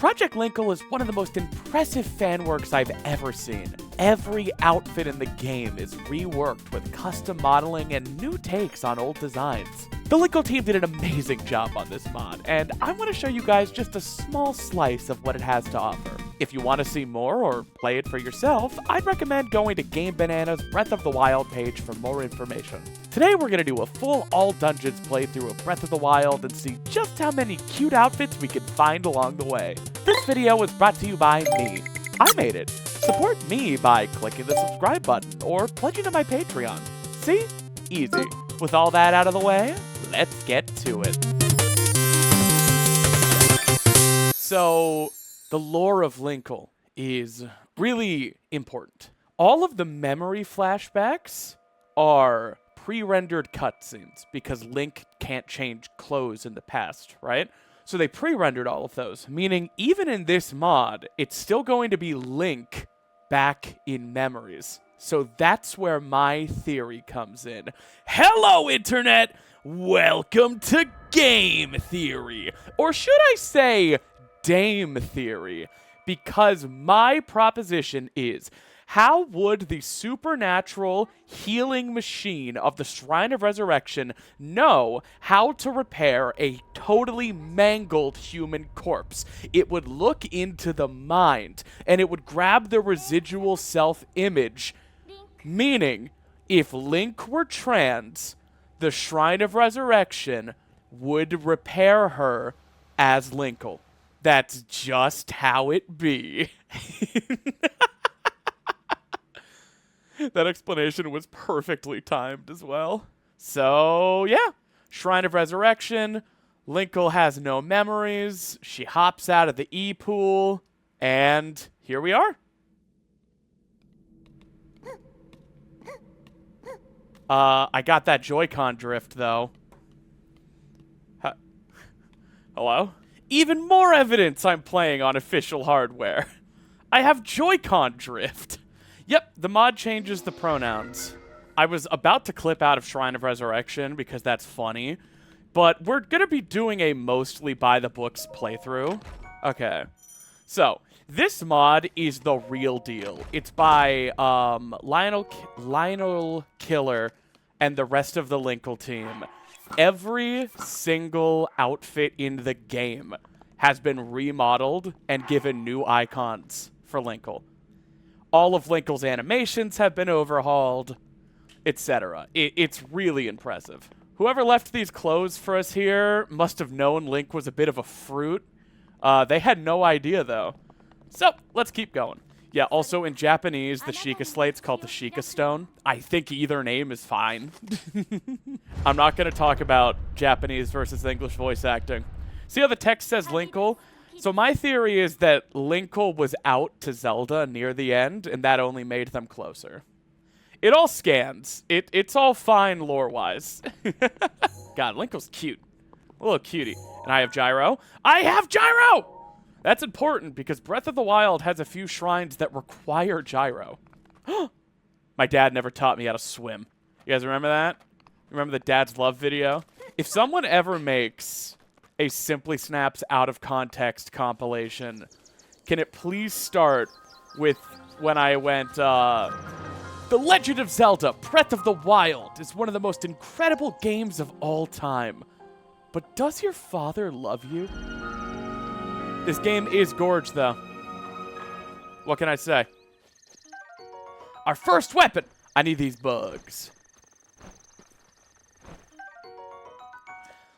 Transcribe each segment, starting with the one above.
Project Linkle is one of the most impressive fan works I've ever seen. Every outfit in the game is reworked with custom modeling and new takes on old designs. The Linkle team did an amazing job on this mod, and I want to show you guys just a small slice of what it has to offer. If you want to see more or play it for yourself, I'd recommend going to Game Banana's Breath of the Wild page for more information. Today we're going to do a full all dungeons playthrough of Breath of the Wild and see just how many cute outfits we can find along the way. This video was brought to you by me. I made it. Support me by clicking the subscribe button or pledging to my Patreon. See? Easy. With all that out of the way, let's get to it. So, the lore of Linkle is really important. All of the memory flashbacks are pre-rendered cutscenes because Link can't change clothes in the past, right? So they pre-rendered all of those, meaning even in this mod, it's still going to be Link back in memories. So that's where my theory comes in. Hello, Internet! Welcome to Game Theory! Or should I say, Dame Theory? Because my proposition is, how would the supernatural healing machine of the Shrine of Resurrection know how to repair a totally mangled human corpse? It would look into the mind, and it would grab the residual self-image. Meaning, if Link were trans, the Shrine of Resurrection would repair her as Linkle. That's just how it be. That explanation was perfectly timed as well. So, yeah. Shrine of Resurrection. Linkle has no memories. She hops out of the E-pool. And here we are. I got that Joy-Con drift, though. Hello? Even more evidence I'm playing on official hardware. I have Joy-Con drift. Yep, the mod changes the pronouns. I was about to clip out of Shrine of Resurrection because that's funny, but we're going to be doing a mostly by-the-books playthrough. Okay, so this mod is the real deal. It's by Lionel Killer and the rest of the Linkle team. Every single outfit in the game has been remodeled and given new icons for Linkle. All of Linkle's animations have been overhauled, etc. It's really impressive. Whoever left these clothes for us here must have known Link was a bit of a fruit. They had no idea, though. So, let's keep going. Yeah, also in Japanese, the Sheikah Slate's called the Sheikah Stone. I think either name is fine. I'm not going to talk about Japanese versus English voice acting. See how the text says Linkle? So my theory is that Linkle was out to Zelda near the end, and that only made them closer. It all scans. It's all fine lore-wise. God, Linkle's cute. A little cutie. And I have gyro. I have gyro! That's important because Breath of the Wild has a few shrines that require gyro. My dad never taught me how to swim. You guys remember that? Remember the Dad's Love video? If someone ever makes a Simply Snaps out of context compilation, can it please start with when I went, The Legend of Zelda, Breath of the Wild is one of the most incredible games of all time. But does your father love you? This game is gorge, though. What can I say? Our first weapon! I need these bugs.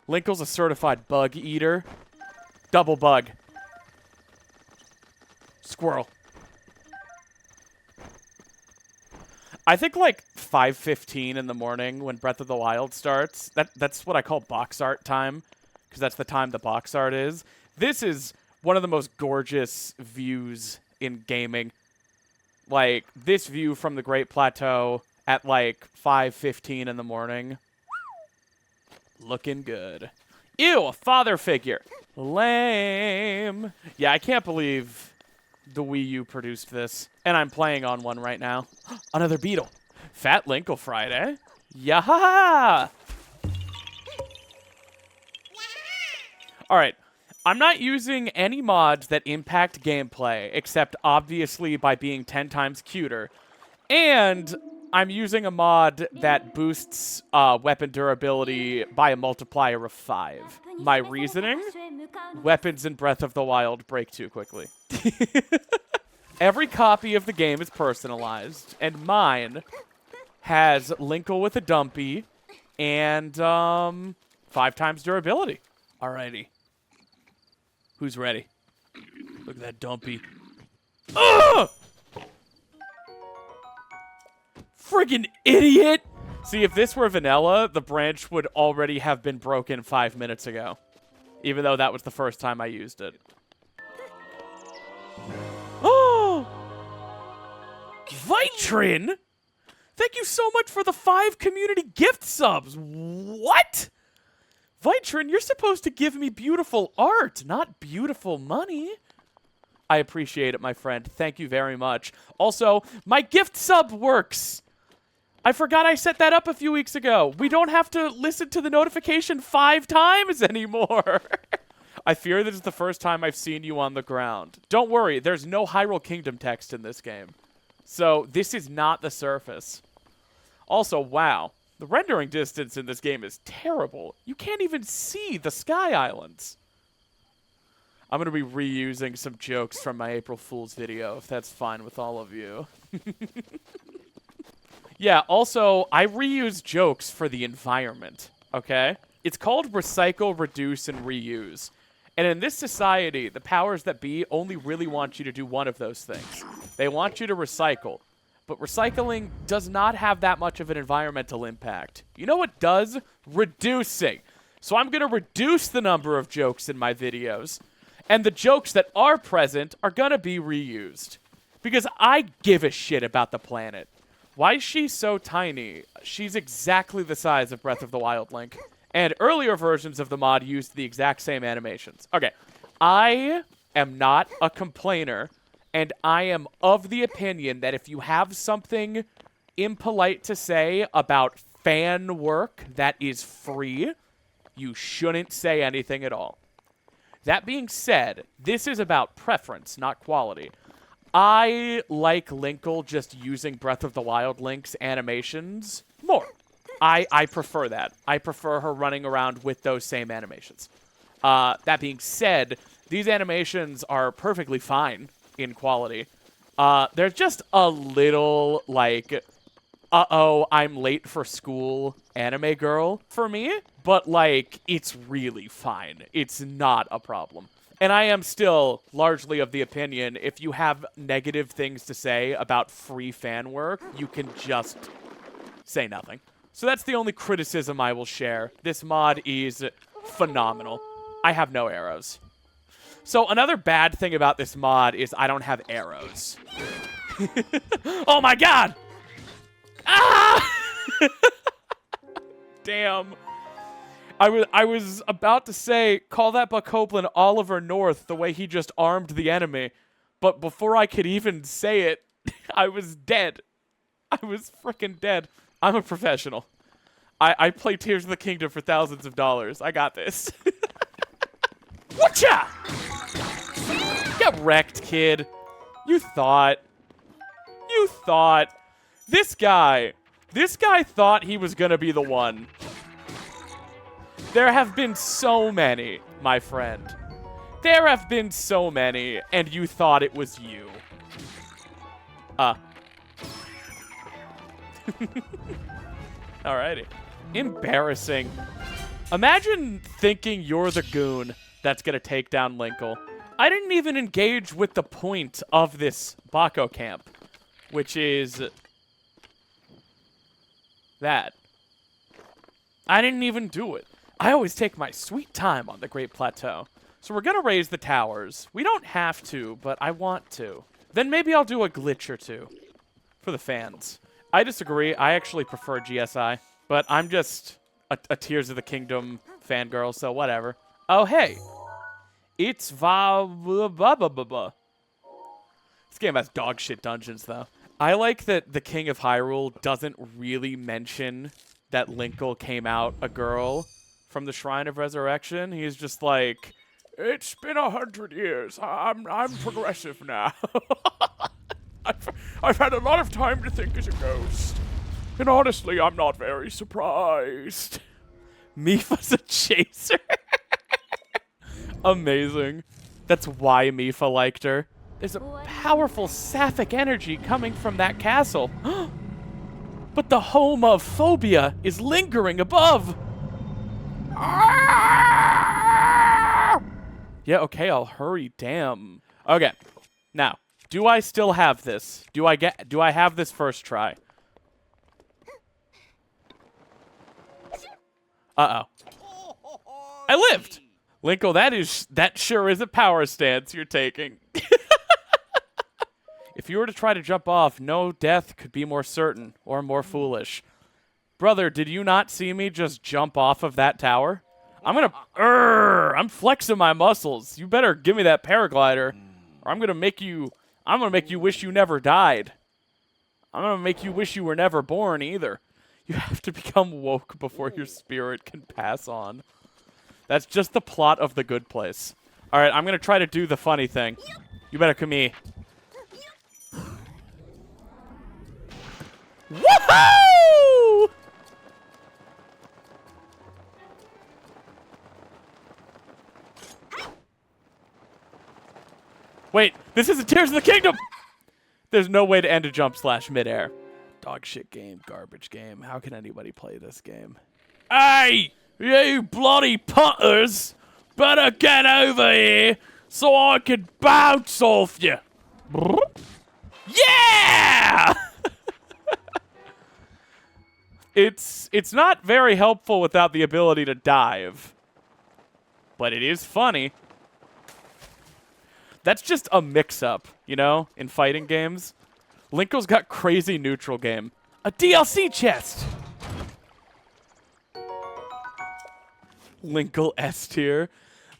Linkle's a certified bug eater. Double bug. Squirrel. I think like 5:15 in the morning when Breath of the Wild starts. That's what I call box art time, because that's the time the box art is. This is one of the most gorgeous views in gaming. Like, this view from the Great Plateau at like 5:15 in the morning. Looking good. Ew, a father figure. Lame. Yeah, I can't believe the Wii U produced this. And I'm playing on one right now. Another beetle. Fat Linkle Friday. Yaha! Alright. I'm not using any mods that impact gameplay, except obviously by being 10 times cuter. And I'm using a mod that boosts weapon durability by a multiplier of 5. My reasoning? Weapons in Breath of the Wild break too quickly. Every copy of the game is personalized, and mine has Linkle with a dumpy and 5 times durability. Alrighty. Who's ready? Look at that dumpy. Ugh! Friggin' idiot! See, if this were vanilla, the branch would already have been broken 5 minutes ago. Even though that was the first time I used it. Oh! Vitrin? Thank you so much for the 5 community gift subs. What? Vitrin, you're supposed to give me beautiful art, not beautiful money. I appreciate it, my friend. Thank you very much. Also, my gift sub works. I forgot I set that up a few weeks ago. We don't have to listen to the notification 5 times anymore. I fear this is the first time I've seen you on the ground. Don't worry, there's no Hyrule Kingdom text in this game. So, this is not the surface. Also, wow. The rendering distance in this game is terrible. You can't even see the Sky Islands. I'm going to be reusing some jokes from my April Fool's video, if that's fine with all of you. Yeah, also, I reuse jokes for the environment, okay? It's called recycle, reduce, and reuse. And in this society, the powers that be only really want you to do one of those things. They want you to recycle. But recycling does not have that much of an environmental impact. You know what does? Reducing. So I'm going to reduce the number of jokes in my videos. And the jokes that are present are going to be reused. Because I give a shit about the planet. Why is she so tiny? She's exactly the size of Breath of the Wild Link. And earlier versions of the mod used the exact same animations. Okay, I am not a complainer, and I am of the opinion that if you have something impolite to say about fan work that is free, you shouldn't say anything at all. That being said, this is about preference, not quality. I like Linkle just using Breath of the Wild Link's animations more. I prefer that. I prefer her running around with those same animations. That being said, these animations are perfectly fine in quality. They're just a little, like, uh-oh, I'm late for school anime girl for me. But, like, it's really fine. It's not a problem. And I am still largely of the opinion, if you have negative things to say about free fan work, you can just say nothing. So that's the only criticism I will share. This mod is phenomenal. I have no arrows. So another bad thing about this mod is I don't have arrows. Oh my god! Ah! Damn. I was about to say, call that Buck Copeland Oliver North the way he just armed the enemy. But before I could even say it, I was dead. I was freaking dead. I'm a professional. I play Tears of the Kingdom for thousands of dollars. I got this. Whatcha? Get wrecked, kid. You thought. You thought. This guy thought he was gonna be the one. There have been so many, my friend. There have been so many, and you thought it was you. Alrighty. Embarrassing. Imagine thinking you're the goon that's gonna take down Linkle. I didn't even engage with the point of this Bako camp, which is that. I didn't even do it. I always take my sweet time on the Great Plateau. So we're gonna raise the towers. We don't have to, but I want to. Then maybe I'll do a glitch or two for the fans. I disagree. I actually prefer GSI, but I'm just a Tears of the Kingdom fangirl, so whatever. Oh, hey. It's va-ba-ba-ba-ba. This game has dog shit dungeons, though. I like that the King of Hyrule doesn't really mention that Linkle came out a girl from the Shrine of Resurrection. He's just like, It's been 100 years. I'm progressive now. I've had a lot of time to think as a ghost. And honestly, I'm not very surprised. Mifa's a chaser. Amazing. That's why Mifa liked her. There's a powerful sapphic energy coming from that castle. But the home of phobia is lingering above. Yeah, okay, I'll hurry. Damn. Okay. Now, do I still have this? Do I have this first try? Uh-oh. I lived. Linkle, that sure is a power stance you're taking. If you were to try to jump off, no death could be more certain or more foolish. Brother, did you not see me just jump off of that tower? I'm flexing my muscles. You better give me that paraglider, or I'm gonna make you wish you never died. I'm gonna make you wish you were never born either. You have to become woke before your spirit can pass on. That's just the plot of The Good Place. All right, I'm gonna try to do the funny thing. You better come here. Woohoo! Wait, this isn't Tears of the Kingdom! There's no way to end a jump slash midair. Dog shit game, garbage game. How can anybody play this game? Hey! You bloody putters! Better get over here so I can bounce off you! Yeah! It's not very helpful without the ability to dive. But it is funny. That's just a mix-up, you know, in fighting games. Linkle's got crazy neutral game. A DLC chest! Linkle S tier.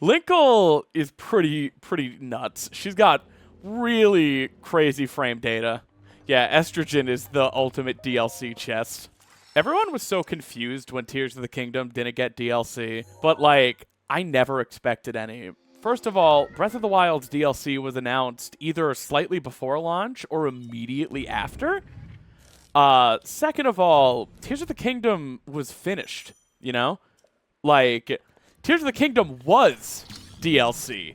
Linkle is pretty nuts. She's got really crazy frame data. Yeah, Estrogen is the ultimate DLC chest. Everyone was so confused when Tears of the Kingdom didn't get DLC, but like, I never expected any. First of all, Breath of the Wild's DLC was announced either slightly before launch or immediately after. Second of all, Tears of the Kingdom was finished, you know? Like, Tears of the Kingdom was DLC,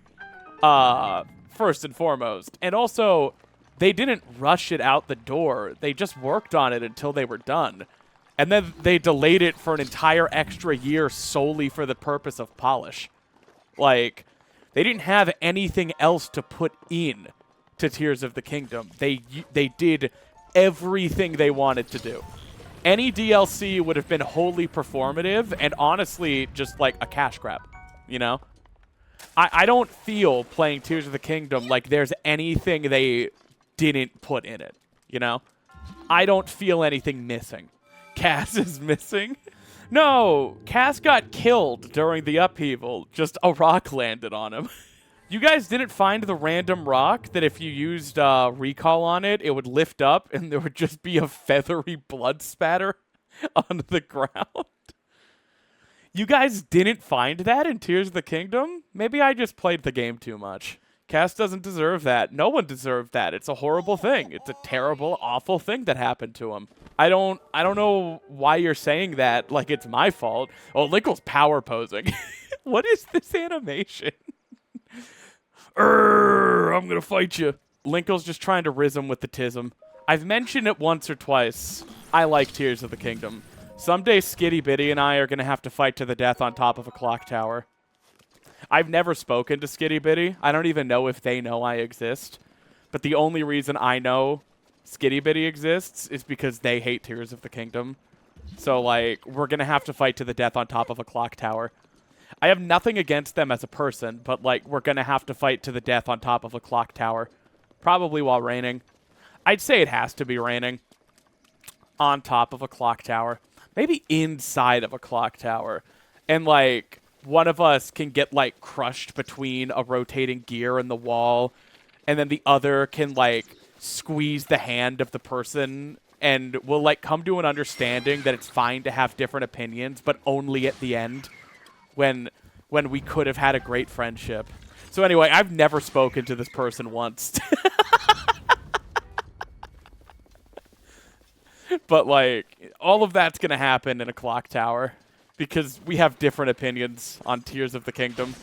first and foremost. And also, they didn't rush it out the door. They just worked on it until they were done. And then they delayed it for an entire extra year solely for the purpose of polish. Like, they didn't have anything else to put in to Tears of the Kingdom. They did everything they wanted to do. Any DLC would have been wholly performative and honestly just like a cash grab, you know? I don't feel playing Tears of the Kingdom like there's anything they didn't put in it, you know? I don't feel anything missing. Cass is missing? No, Cass got killed during the upheaval. Just a rock landed on him. You guys didn't find the random rock that if you used recall on it, it would lift up and there would just be a feathery blood spatter on the ground? You guys didn't find that in Tears of the Kingdom? Maybe I just played the game too much. Cass doesn't deserve that. No one deserved that. It's a horrible thing. It's a terrible, awful thing that happened to him. I don't know why you're saying that like it's my fault. Oh, Linkle's power posing. What is this animation? I'm gonna fight you. Linkle's just trying to riz him with the tism. I've mentioned it once or twice. I like Tears of the Kingdom. Someday Skitty Bitty and I are gonna have to fight to the death on top of a clock tower. I've never spoken to Skitty Bitty. I don't even know if they know I exist. But the only reason I know Skitty Bitty exists is because they hate Tears of the Kingdom. So, like, we're going to have to fight to the death on top of a clock tower. I have nothing against them as a person, but, like, we're going to have to fight to the death on top of a clock tower. Probably while raining. I'd say it has to be raining. On top of a clock tower. Maybe inside of a clock tower. And, like, one of us can get, like, crushed between a rotating gear and the wall. And then the other can, like, squeeze the hand of the person. And we'll, like, come to an understanding that it's fine to have different opinions, but only at the end. When when we could have had a great friendship. So anyway, I've never spoken to this person once. But, like, all of that's going to happen in a clock tower because we have different opinions on Tears of the Kingdom.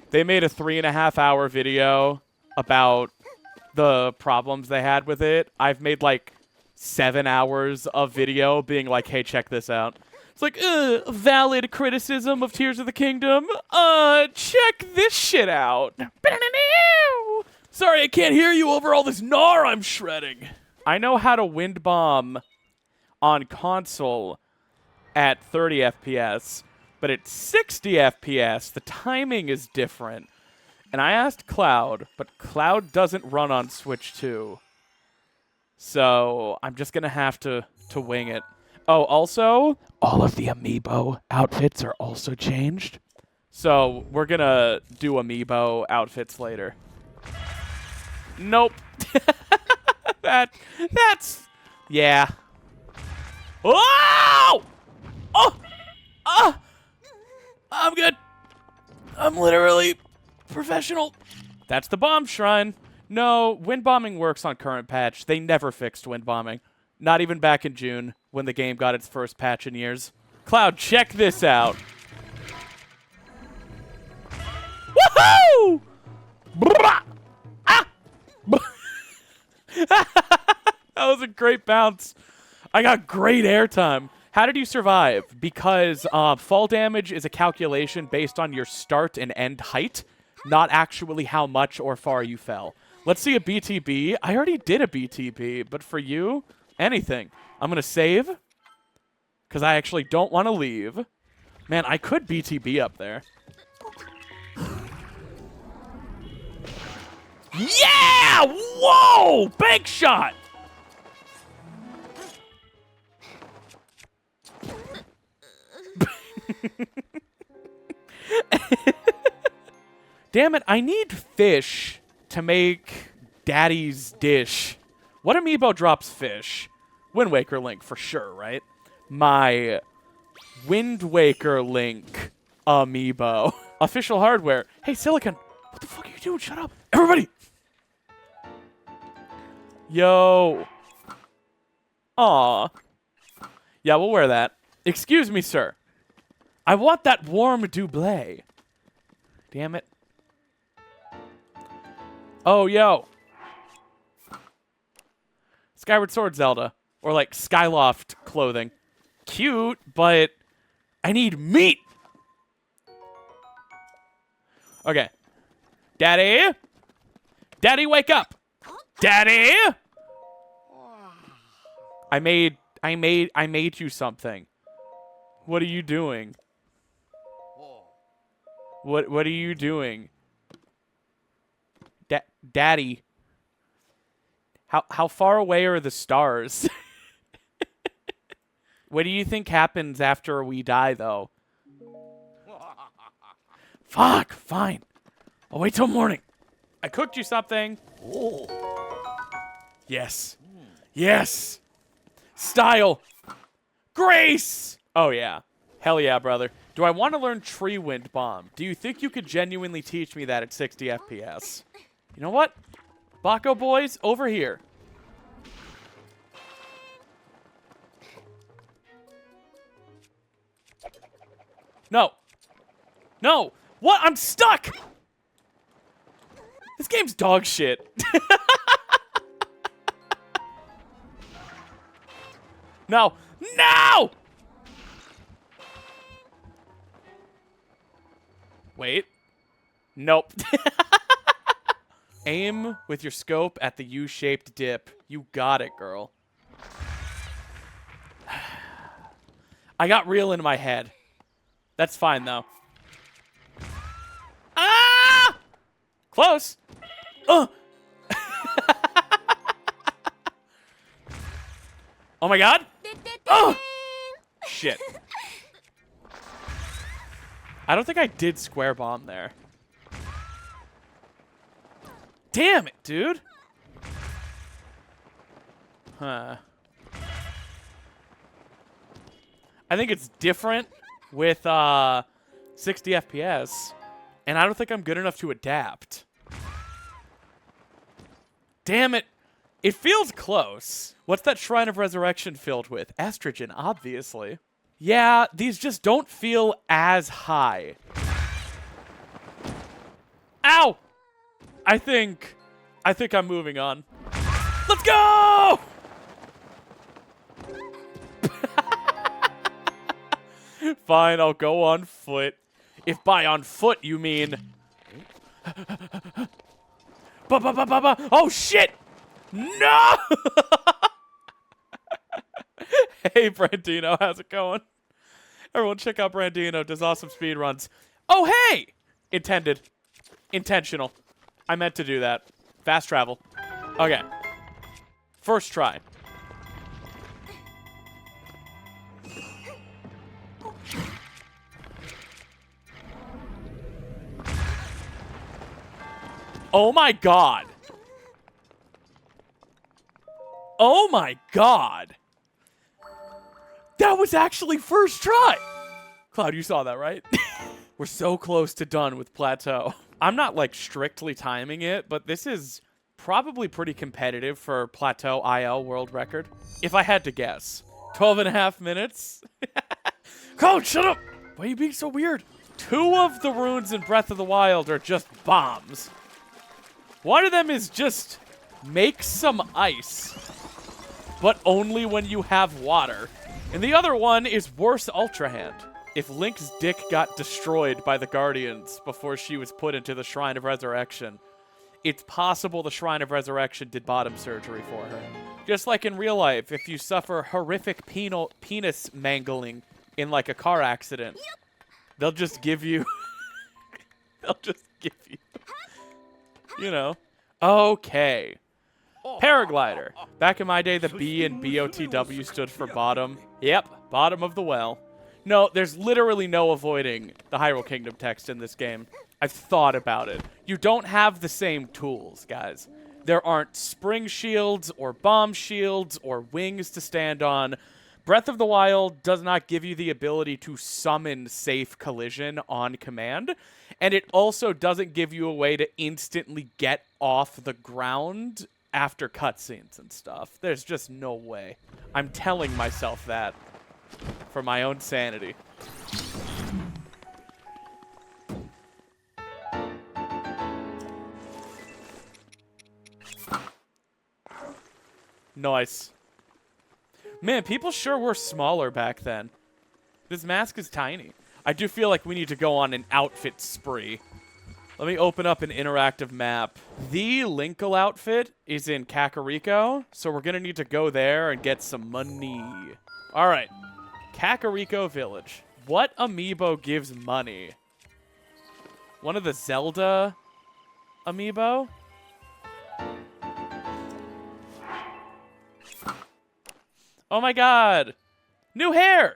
They made a 3.5-hour video about the problems they had with it. I've made, like, 7 hours of video being like, hey, check this out. It's like, valid criticism of Tears of the Kingdom. Check this shit out. Sorry, I can't hear you over all this gnar I'm shredding. I know how to wind bomb on console at 30 FPS, but at 60 FPS, the timing is different. And I asked Cloud, but Cloud doesn't run on Switch 2. So I'm just going to have to wing it. Oh, also, all of the amiibo outfits are also changed. So we're going to do amiibo outfits later. Nope. That's... Yeah. Oh! Oh! I'm good. I'm literally professional. That's the bomb shrine. No, wind bombing works on current patch. They never fixed wind bombing. Not even back in June when the game got its first patch in years. Cloud, check this out. Woohoo! Ah! That was a great bounce. I got great airtime. How did you survive? Because fall damage is a calculation based on your start and end height, not actually how much or far you fell. Let's see a BTB. I already did a BTB, but for you, anything. I'm going to save because I actually don't want to leave. Man, I could BTB up there. Yeah! Whoa! Bank shot! Damn it, I need fish to make Daddy's dish. What amiibo drops fish? Wind Waker Link, for sure, right? My Wind Waker Link amiibo. Official hardware. Hey, Silicon, what the fuck are you doing? Shut up. Everybody! Yo. Aw. Yeah, we'll wear that. Excuse me, sir. I want that warm double. Damn it. Oh, yo. Skyward Sword Zelda. Or, like, Skyloft clothing. Cute, but I need meat. Okay. Daddy? Daddy, wake up. Daddy? I made you something. What are you doing? What are you doing? Daddy. How far away are the stars? What do you think happens after we die, though? Fuck, fine. I'll wait till morning. I cooked you something. Oh. Yes. Yes. Style. Grace. Oh, yeah. Hell yeah, brother. Do I want to learn Tree Wind Bomb? Do you think you could genuinely teach me that at 60 FPS? You know what? Baco boys, over here. No. No. What? I'm stuck! This game's dog shit. No. No! Wait. Nope. Aim with your scope at the U-shaped dip. You got it, girl. I got real in my head. That's fine, though. Ah! Close. Oh my god. Oh! Shit. I don't think I did square bomb there. Damn it, dude. Huh. I think it's different with 60 FPS. And I don't think I'm good enough to adapt. Damn it. It feels close. What's that Shrine of Resurrection filled with? Estrogen, obviously. Yeah, these just don't feel as high. Ow! I think I'm moving on. Let's go! Fine, I'll go on foot. If by on foot you mean... Oh, shit! No! Hey, Brandino, how's it going? Everyone, check out Brandino. Does awesome speed runs. Oh, hey! Intended. Intentional. I meant to do that. Fast travel. Okay. First try. Oh my god. Oh my god. That was actually first try. Cloud, you saw that, right? We're so close to done with Plateau. I'm not, like, strictly timing it, but this is probably pretty competitive for Plateau IL world record. If I had to guess. 12.5 minutes? Cloud, shut up! Why are you being so weird? 2 of the runes in Breath of the Wild are just bombs. One of them is just make some ice, but only when you have water. And the other one is worse Ultra Hand. If Link's dick got destroyed by the Guardians before she was put into the Shrine of Resurrection, it's possible the Shrine of Resurrection did bottom surgery for her. Just like in real life, if you suffer horrific penis mangling in like a car accident, they'll just give you... they'll just give you... you know. Okay. Paraglider. Back in my day, the B in BOTW stood for bottom. Yep, bottom of the well. No, there's literally no avoiding the Hyrule Kingdom text in this game. I've thought about it. You don't have the same tools, guys. There aren't spring shields or bomb shields or wings to stand on. Breath of the Wild does not give you the ability to summon safe collision on command. And it also doesn't give you a way to instantly get off the ground after cutscenes and stuff. There's just no way. I'm telling myself that for my own sanity. Nice. Man, people sure were smaller back then. This mask is tiny. I do feel like we need to go on an outfit spree. Let me open up an interactive map. The Linkle outfit is in Kakariko, so we're going to need to go there and get some money. All right. Kakariko Village. What amiibo gives money? One of the Zelda amiibo? Oh my god! New hair!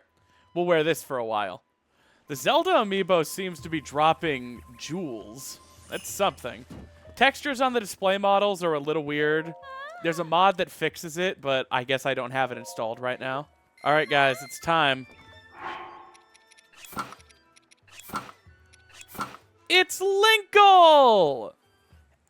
We'll wear this for a while. The Zelda amiibo seems to be dropping jewels. That's something. Textures on the display models are a little weird. There's a mod that fixes it, but I guess I don't have it installed right now. Alright guys, it's time. It's Linkle!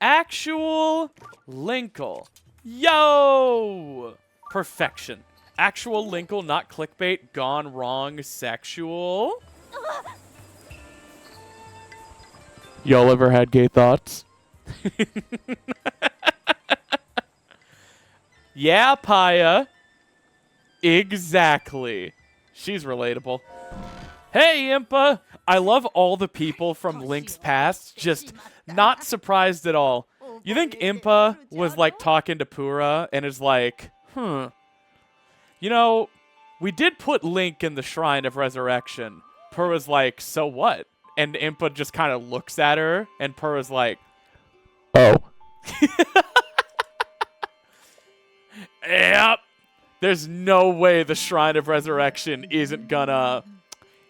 Actual Linkle. Yo! Perfection. Actual Linkle, not clickbait, gone wrong, sexual. Y'all ever had gay thoughts? Yeah, Paya. Exactly. She's relatable. Hey, Impa! I love all the people from Link's past, just not surprised at all. You think Impa was, like, talking to Pura and is like, you know, we did put Link in the Shrine of Resurrection. Pura's like, so what? And Impa just kind of looks at her, and Pura's like, oh. Yep. There's no way the Shrine of Resurrection isn't gonna,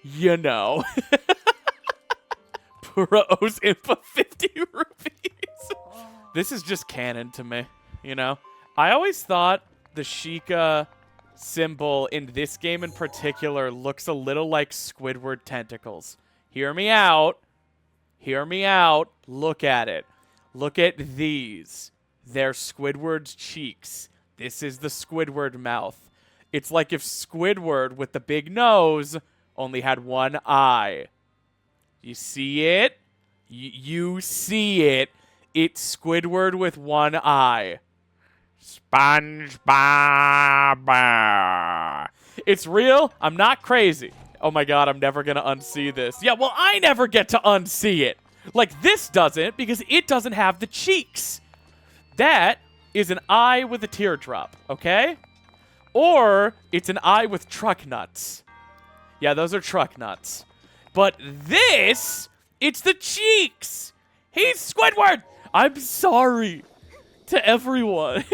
you know. Pura owes Impa 50 rupees. This is just canon to me, you know? I always thought the Sheikah symbol in this game in particular looks a little like Squidward tentacles. Hear me out. Hear me out. Look at it. Look at these. They're Squidward's cheeks. This is the Squidward mouth. It's like if Squidward with the big nose only had one eye. You see it? You see it. It's Squidward with one eye. SpongeBob. It's real. I'm not crazy. Oh my god, I'm never going to unsee this. Yeah, well, I never get to unsee it. Like, this doesn't, because it doesn't have the cheeks. That is an eye with a teardrop, okay? Or it's an eye with truck nuts. Yeah, those are truck nuts. But this, it's the cheeks. He's Squidward. I'm sorry to everyone.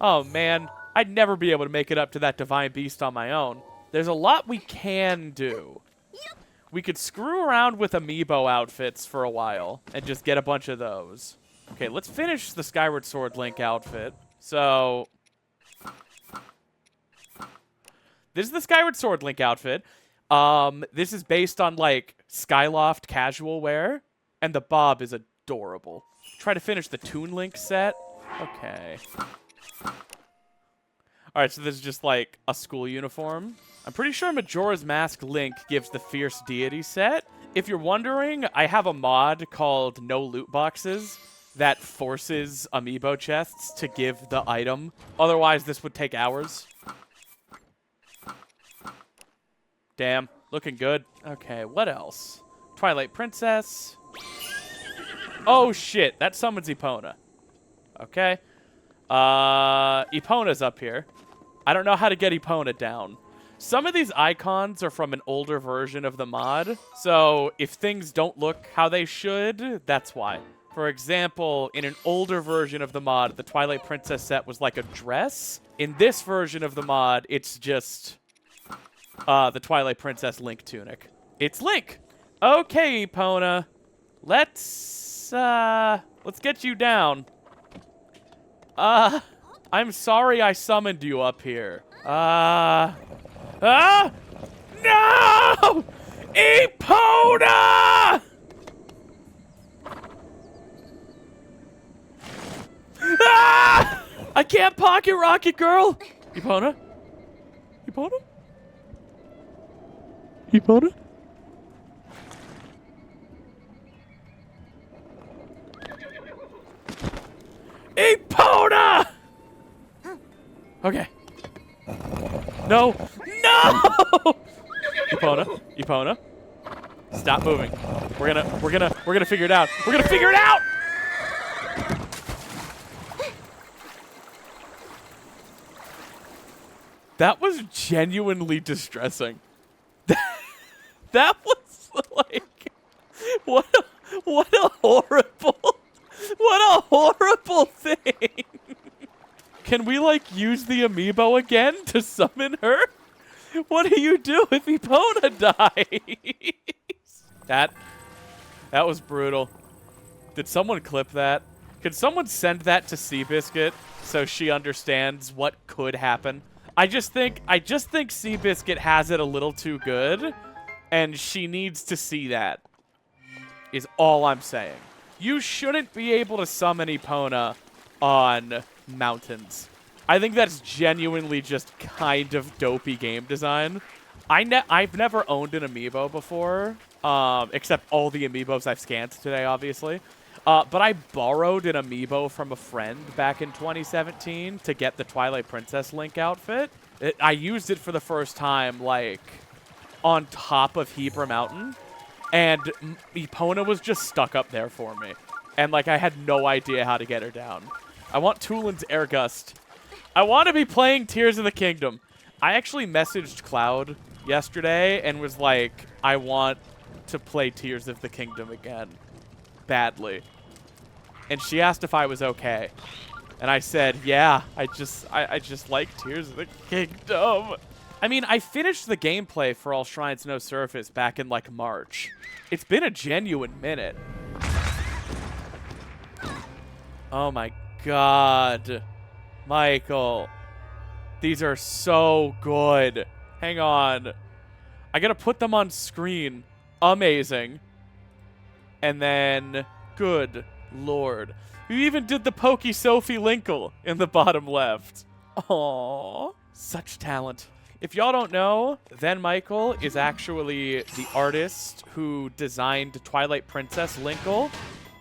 Oh, man. I'd never be able to make it up to that divine beast on my own. There's a lot we can do. We could screw around with amiibo outfits for a while and just get a bunch of those. Okay, let's finish the Skyward Sword Link outfit. So, this is the Skyward Sword Link outfit. This is based on, like, Skyloft casual wear, and the bob is adorable. Try to finish the Toon Link set. Okay. Alright, so this is just, like, a school uniform. I'm pretty sure Majora's Mask Link gives the Fierce Deity set. If you're wondering, I have a mod called No Loot Boxes that forces amiibo chests to give the item. Otherwise, this would take hours. Damn, looking good. Okay, what else? Twilight Princess. Oh, shit, that summons Epona. Okay. Epona's up here. I don't know how to get Epona down. Some of these icons are from an older version of the mod, so if things don't look how they should, that's why. For example, in an older version of the mod, the Twilight Princess set was like a dress. In this version of the mod, it's just the Twilight Princess Link tunic. It's Link! Okay, Epona. Let's get you down. I'm sorry I summoned you up here. No! Epona! Ah! I can't pocket rocket, girl! Epona? Epona? Epona? Epona! Okay. No! No! Epona, Epona. Stop moving. We're gonna figure it out. We're gonna figure it out! That was genuinely distressing. That was like what a horrible thing. Can we, like, use the amiibo again to summon her? What do you do if Epona dies? That was brutal. Did someone clip that? Could someone send that to Seabiscuit so she understands what could happen? I just think Seabiscuit has it a little too good, and she needs to see that, is all I'm saying. You shouldn't be able to summon Epona on mountains. I think that's genuinely just kind of dopey game design. I've never owned an amiibo before, except all the amiibos I've scanned today, obviously. But I borrowed an amiibo from a friend back in 2017 to get the Twilight Princess Link outfit. I used it for the first time, like, on top of Hebra Mountain, and Epona was just stuck up there for me. And, like, I had no idea how to get her down. I want Tulin's Air Gust. I want to be playing Tears of the Kingdom. I actually messaged Cloud yesterday and was like, I want to play Tears of the Kingdom again. Badly. And she asked if I was okay. And I said, yeah, I just like Tears of the Kingdom. I mean, I finished the gameplay for All Shrines No Surface back in, like, March. It's been a genuine minute. Oh my god. Michael. These are so good. Hang on. I gotta put them on screen. Amazing. And then, good lord. You even did the Pokey Sophie Linkle in the bottom left. Aww. Such talent. If y'all don't know, Then Michael is actually the artist who designed Twilight Princess Linkle.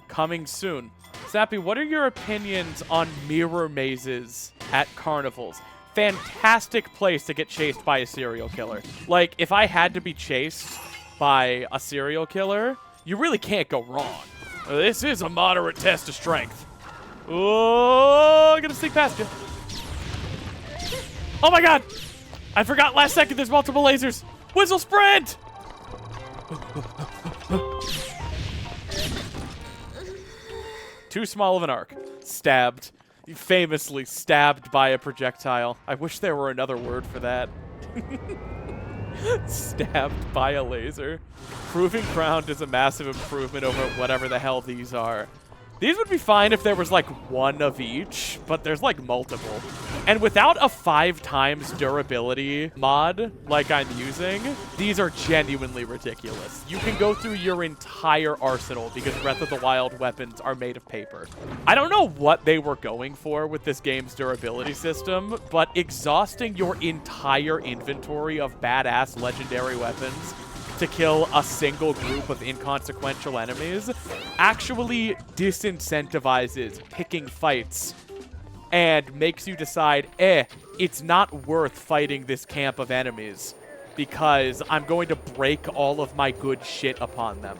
Coming soon. Sappy, what are your opinions on mirror mazes at carnivals? Fantastic place to get chased by a serial killer. Like, if I had to be chased by a serial killer, you really can't go wrong. This is a moderate test of strength. Oh, I'm gonna sneak past you. Oh my god! I forgot last second there's multiple lasers. Whistle sprint! Too small of an arc. Stabbed. Famously stabbed by a projectile. I wish there were another word for that. Stabbed by a laser. Proving ground is a massive improvement over whatever the hell these are. These would be fine if there was like one of each, but there's like multiple. And without a 5 times durability mod like I'm using, these are genuinely ridiculous. You can go through your entire arsenal because Breath of the Wild weapons are made of paper. I don't know what they were going for with this game's durability system, but exhausting your entire inventory of badass legendary weapons to kill a single group of inconsequential enemies actually disincentivizes picking fights and makes you decide, it's not worth fighting this camp of enemies because I'm going to break all of my good shit upon them.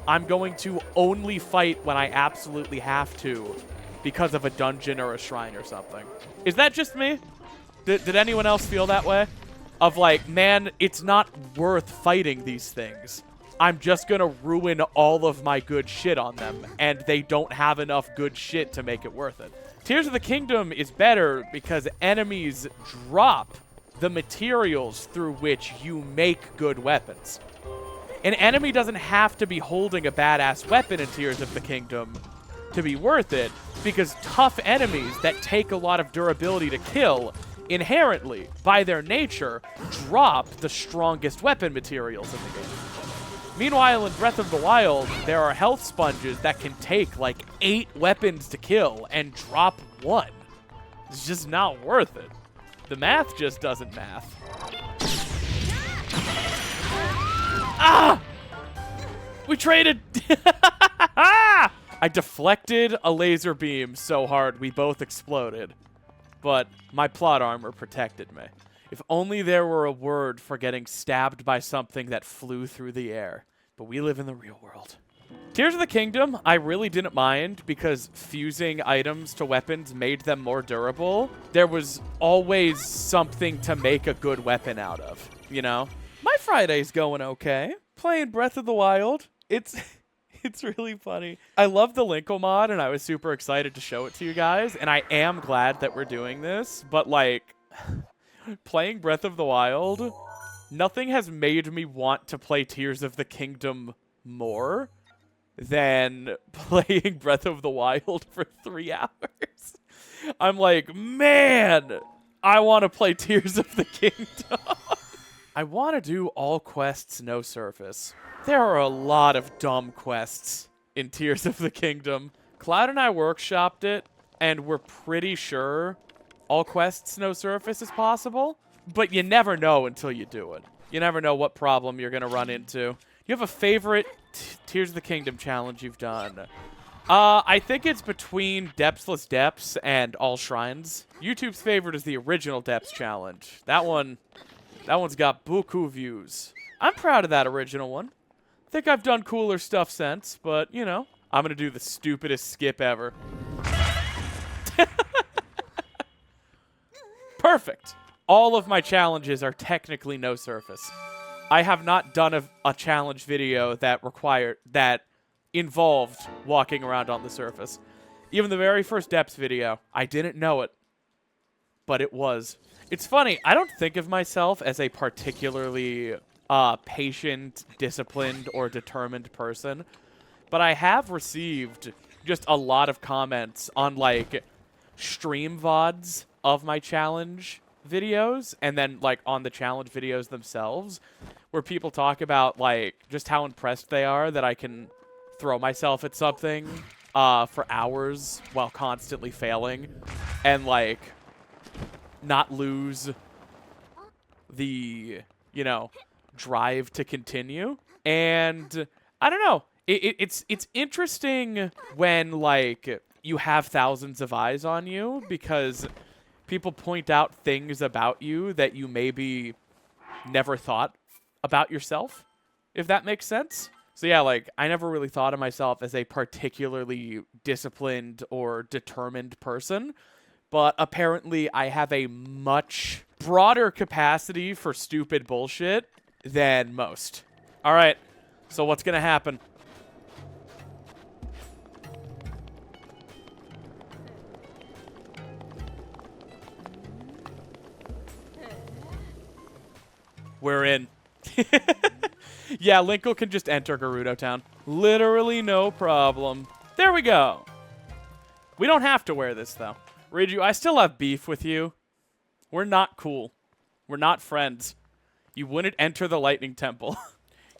I'm going to only fight when I absolutely have to because of a dungeon or a shrine or something. Is that just me? Did anyone else feel that way? Of like, man, it's not worth fighting these things. I'm just gonna ruin all of my good shit on them, and they don't have enough good shit to make it worth it. Tears of the Kingdom is better because enemies drop the materials through which you make good weapons. An enemy doesn't have to be holding a badass weapon in Tears of the Kingdom to be worth it, because tough enemies that take a lot of durability to kill inherently, by their nature, drop the strongest weapon materials in the game. Meanwhile, in Breath of the Wild, there are health sponges that can take like 8 weapons to kill and drop 1. It's just not worth it. The math just doesn't math. Ah! We traded! I deflected a laser beam so hard we both exploded. But my plot armor protected me. If only there were a word for getting stabbed by something that flew through the air. But we live in the real world. Tears of the Kingdom, I really didn't mind because fusing items to weapons made them more durable. There was always something to make a good weapon out of, you know? My Friday's going okay. Playing Breath of the Wild. It's really funny. I love the Linkle mod, and I was super excited to show it to you guys, and I am glad that we're doing this, but, like, playing Breath of the Wild, nothing has made me want to play Tears of the Kingdom more than playing Breath of the Wild for 3 hours. I'm like, man, I want to play Tears of the Kingdom. I want to do all quests no surface. There are a lot of dumb quests in Tears of the Kingdom. Cloud and I workshopped it, and we're pretty sure all quests no surface is possible, but you never know until you do it. You never know what problem you're going to run into. You have a favorite Tears of the Kingdom challenge you've done? I think it's between Depthless Depths and All Shrines. YouTube's favorite is the original Depths challenge. That one's got beaucoup views. I'm proud of that original one. I think I've done cooler stuff since, but, you know, I'm going to do the stupidest skip ever. Perfect. All of my challenges are technically no surface. I have not done a challenge video that involved walking around on the surface. Even the very first Depths video, I didn't know it, but it was. It's funny, I don't think of myself as a particularly patient, disciplined, or determined person, but I have received just a lot of comments on, like, stream VODs of my challenge videos, and then, like, on the challenge videos themselves, where people talk about, like, just how impressed they are that I can throw myself at something for hours while constantly failing and, like, not lose the, you know, drive to continue. And I don't know. It's interesting when, like, you have thousands of eyes on you because people point out things about you that you maybe never thought about yourself, if that makes sense. So yeah, like, I never really thought of myself as a particularly disciplined or determined person, but apparently I have a much broader capacity for stupid bullshit than most. All right, so what's gonna happen? We're in. Yeah, Linkle can just enter Gerudo Town. Literally no problem. There we go. We don't have to wear this, though. Riju, I still have beef with you. We're not cool. We're not friends. You wouldn't enter the Lightning Temple.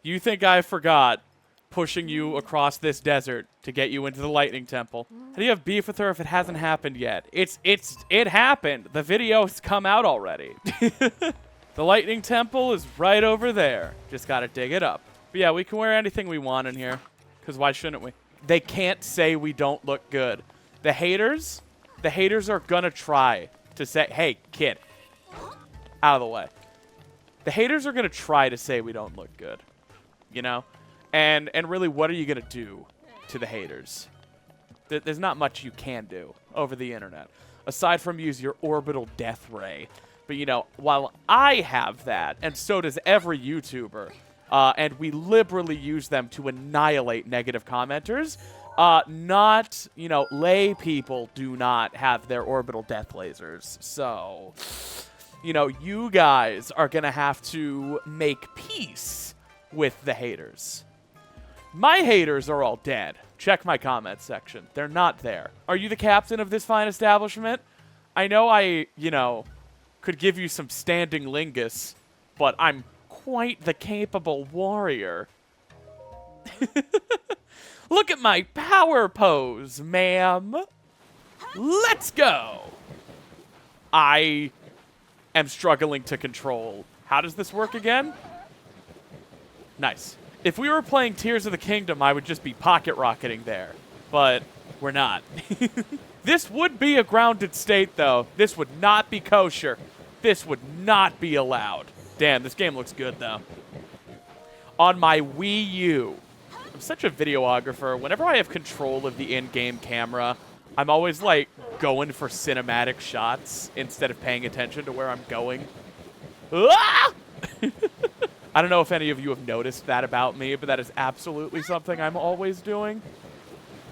You think I forgot pushing you across this desert to get you into the Lightning Temple? How do you have beef with her if it hasn't happened yet? It happened. The video's come out already. The Lightning Temple is right over there. Just gotta dig it up. But yeah, we can wear anything we want in here. Because why shouldn't we? They can't say we don't look good. The haters are gonna try to say, hey, kid, out of the way. The haters are gonna try to say we don't look good. You know? And really, what are you gonna do to the haters? There's not much you can do over the internet. Aside from use your orbital death ray. But, you know, while I have that, and so does every YouTuber, and we liberally use them to annihilate negative commenters, not, you know, lay people do not have their orbital death lasers. So, you know, you guys are going to have to make peace with the haters. My haters are all dead. Check my comment section. They're not there. Are you the captain of this fine establishment? I know I, you know, could give you some standing lingus, but I'm quite the capable warrior. Look at my power pose, ma'am. Let's go. I am struggling to control. How does this work again? Nice. If we were playing Tears of the Kingdom, I would just be pocket rocketing there, but we're not. This would be a grounded state, though. This would not be kosher. This would not be allowed. Damn, this game looks good, though. On my Wii U. I'm such a videographer. Whenever I have control of the in-game camera, I'm always, like, going for cinematic shots instead of paying attention to where I'm going. Ah! I don't know if any of you have noticed that about me, but that is absolutely something I'm always doing.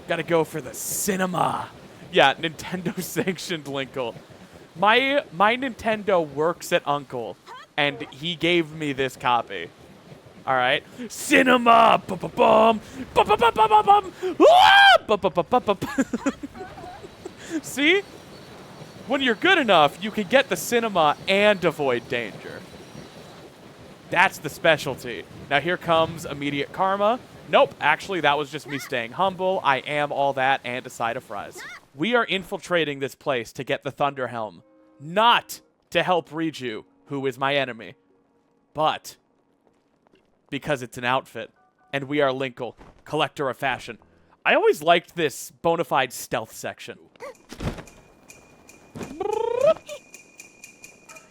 Gotta go for the cinema. Yeah, Nintendo-sanctioned Linkle. My Nintendo works at Uncle, and he gave me this copy. All right, cinema. See, when you're good enough, you can get the cinema and avoid danger. That's the specialty. Now here comes immediate karma. Nope, actually, that was just me staying humble. I am all that and a side of fries. We are infiltrating this place to get the Thunder Helm. Not to help Riju, who is my enemy, but because it's an outfit. And we are Linkle, collector of fashion. I always liked this bona fide stealth section.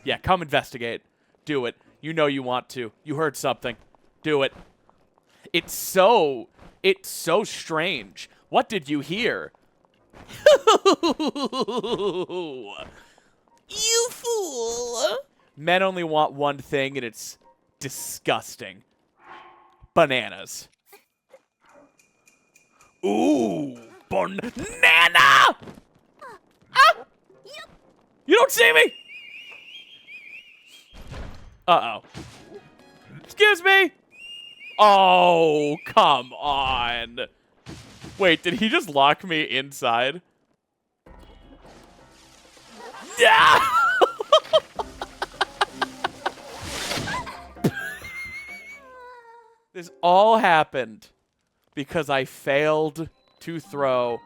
Yeah, come investigate. Do it. You know you want to. You heard something. Do it. It's so strange. What did you hear? You fool! Men only want one thing, and it's disgusting. Bananas. Ooh, banana! Ah! You don't see me? Uh-oh. Excuse me? Oh, come on. Wait, did he just lock me inside? Yeah! This all happened because I failed to throw.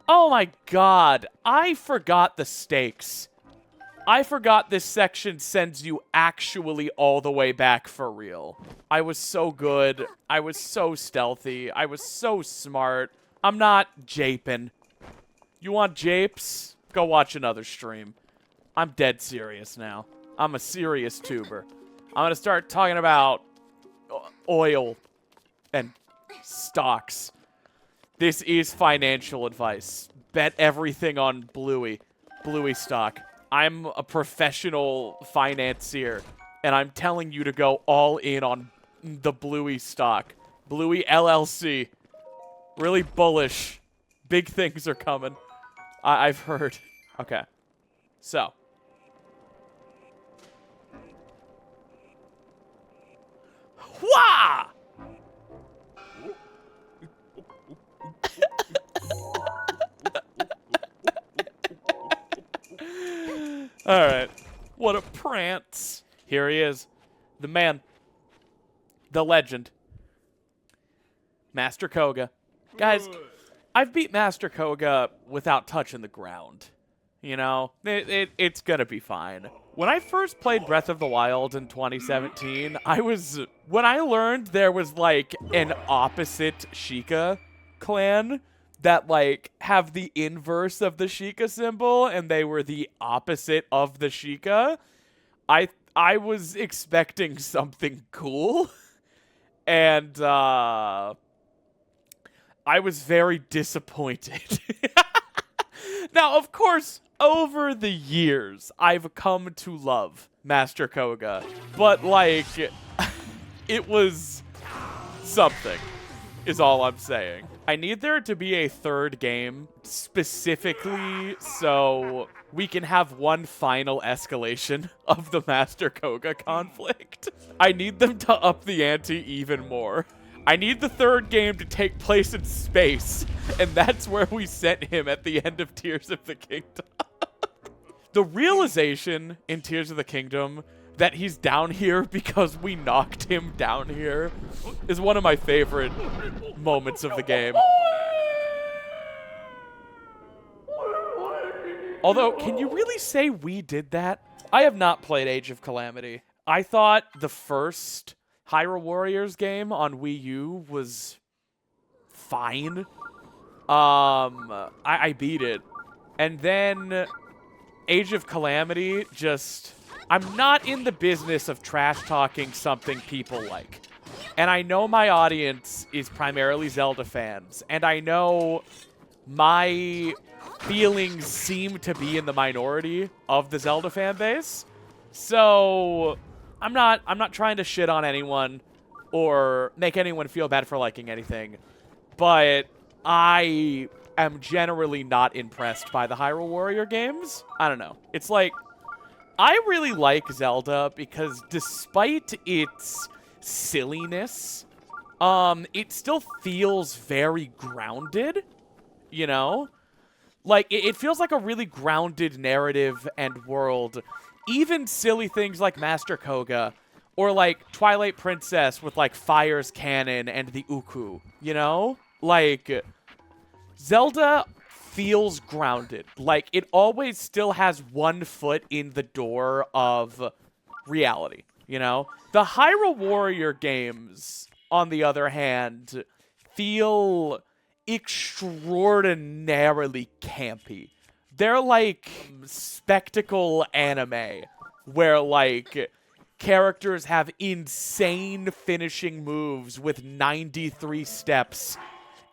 Oh my god, I forgot the stakes. I forgot this section sends you actually all the way back for real. I was so good. I was so stealthy. I was so smart. I'm not japing. You want japes? Go watch another stream. I'm dead serious now. I'm a serious tuber. I'm going to start talking about oil and stocks. This is financial advice. Bet everything on Bluey. Bluey stock. I'm a professional financier, and I'm telling you to go all in on the Bluey stock. Bluey LLC. Really bullish. Big things are coming. I've heard. Okay. So. Wah! Alright. What a prance. Here he is. The man. The legend. Master Koga. Guys, I've beat Master Koga without touching the ground. You know, it's gonna be fine. When I first played Breath of the Wild in 2017, when I learned there was, like, an opposite Sheikah clan that, like, have the inverse of the Sheikah symbol, and they were the opposite of the Sheikah, I was expecting something cool, and, I was very disappointed. Now, of course, over the years, I've come to love Master Koga, but, like, it was something, is all I'm saying. I need there to be a third game, specifically so we can have one final escalation of the Master Koga conflict. I need them to up the ante even more. I need the third game to take place in space, and that's where we sent him at the end of Tears of the Kingdom. The realization in Tears of the Kingdom that he's down here because we knocked him down here is one of my favorite moments of the game. Although, can you really say we did that? I have not played Age of Calamity. I thought the first Hyrule Warriors game on Wii U was fine. I beat it. And then Age of Calamity just... I'm not in the business of trash-talking something people like. And I know my audience is primarily Zelda fans. And I know my feelings seem to be in the minority of the Zelda fan base. So I'm not trying to shit on anyone or make anyone feel bad for liking anything. But I am generally not impressed by the Hyrule Warrior games. I don't know. It's like, I really like Zelda because despite its silliness, it still feels very grounded, you know? Like, it feels like a really grounded narrative and world. Even silly things like Master Koga, or like Twilight Princess with like Fire's Cannon and the Uku, you know? Like, Zelda feels grounded. Like, it always still has one foot in the door of reality, you know? The Hyrule Warrior games, on the other hand, feel extraordinarily campy. They're like spectacle anime, where, like, characters have insane finishing moves with 93 steps,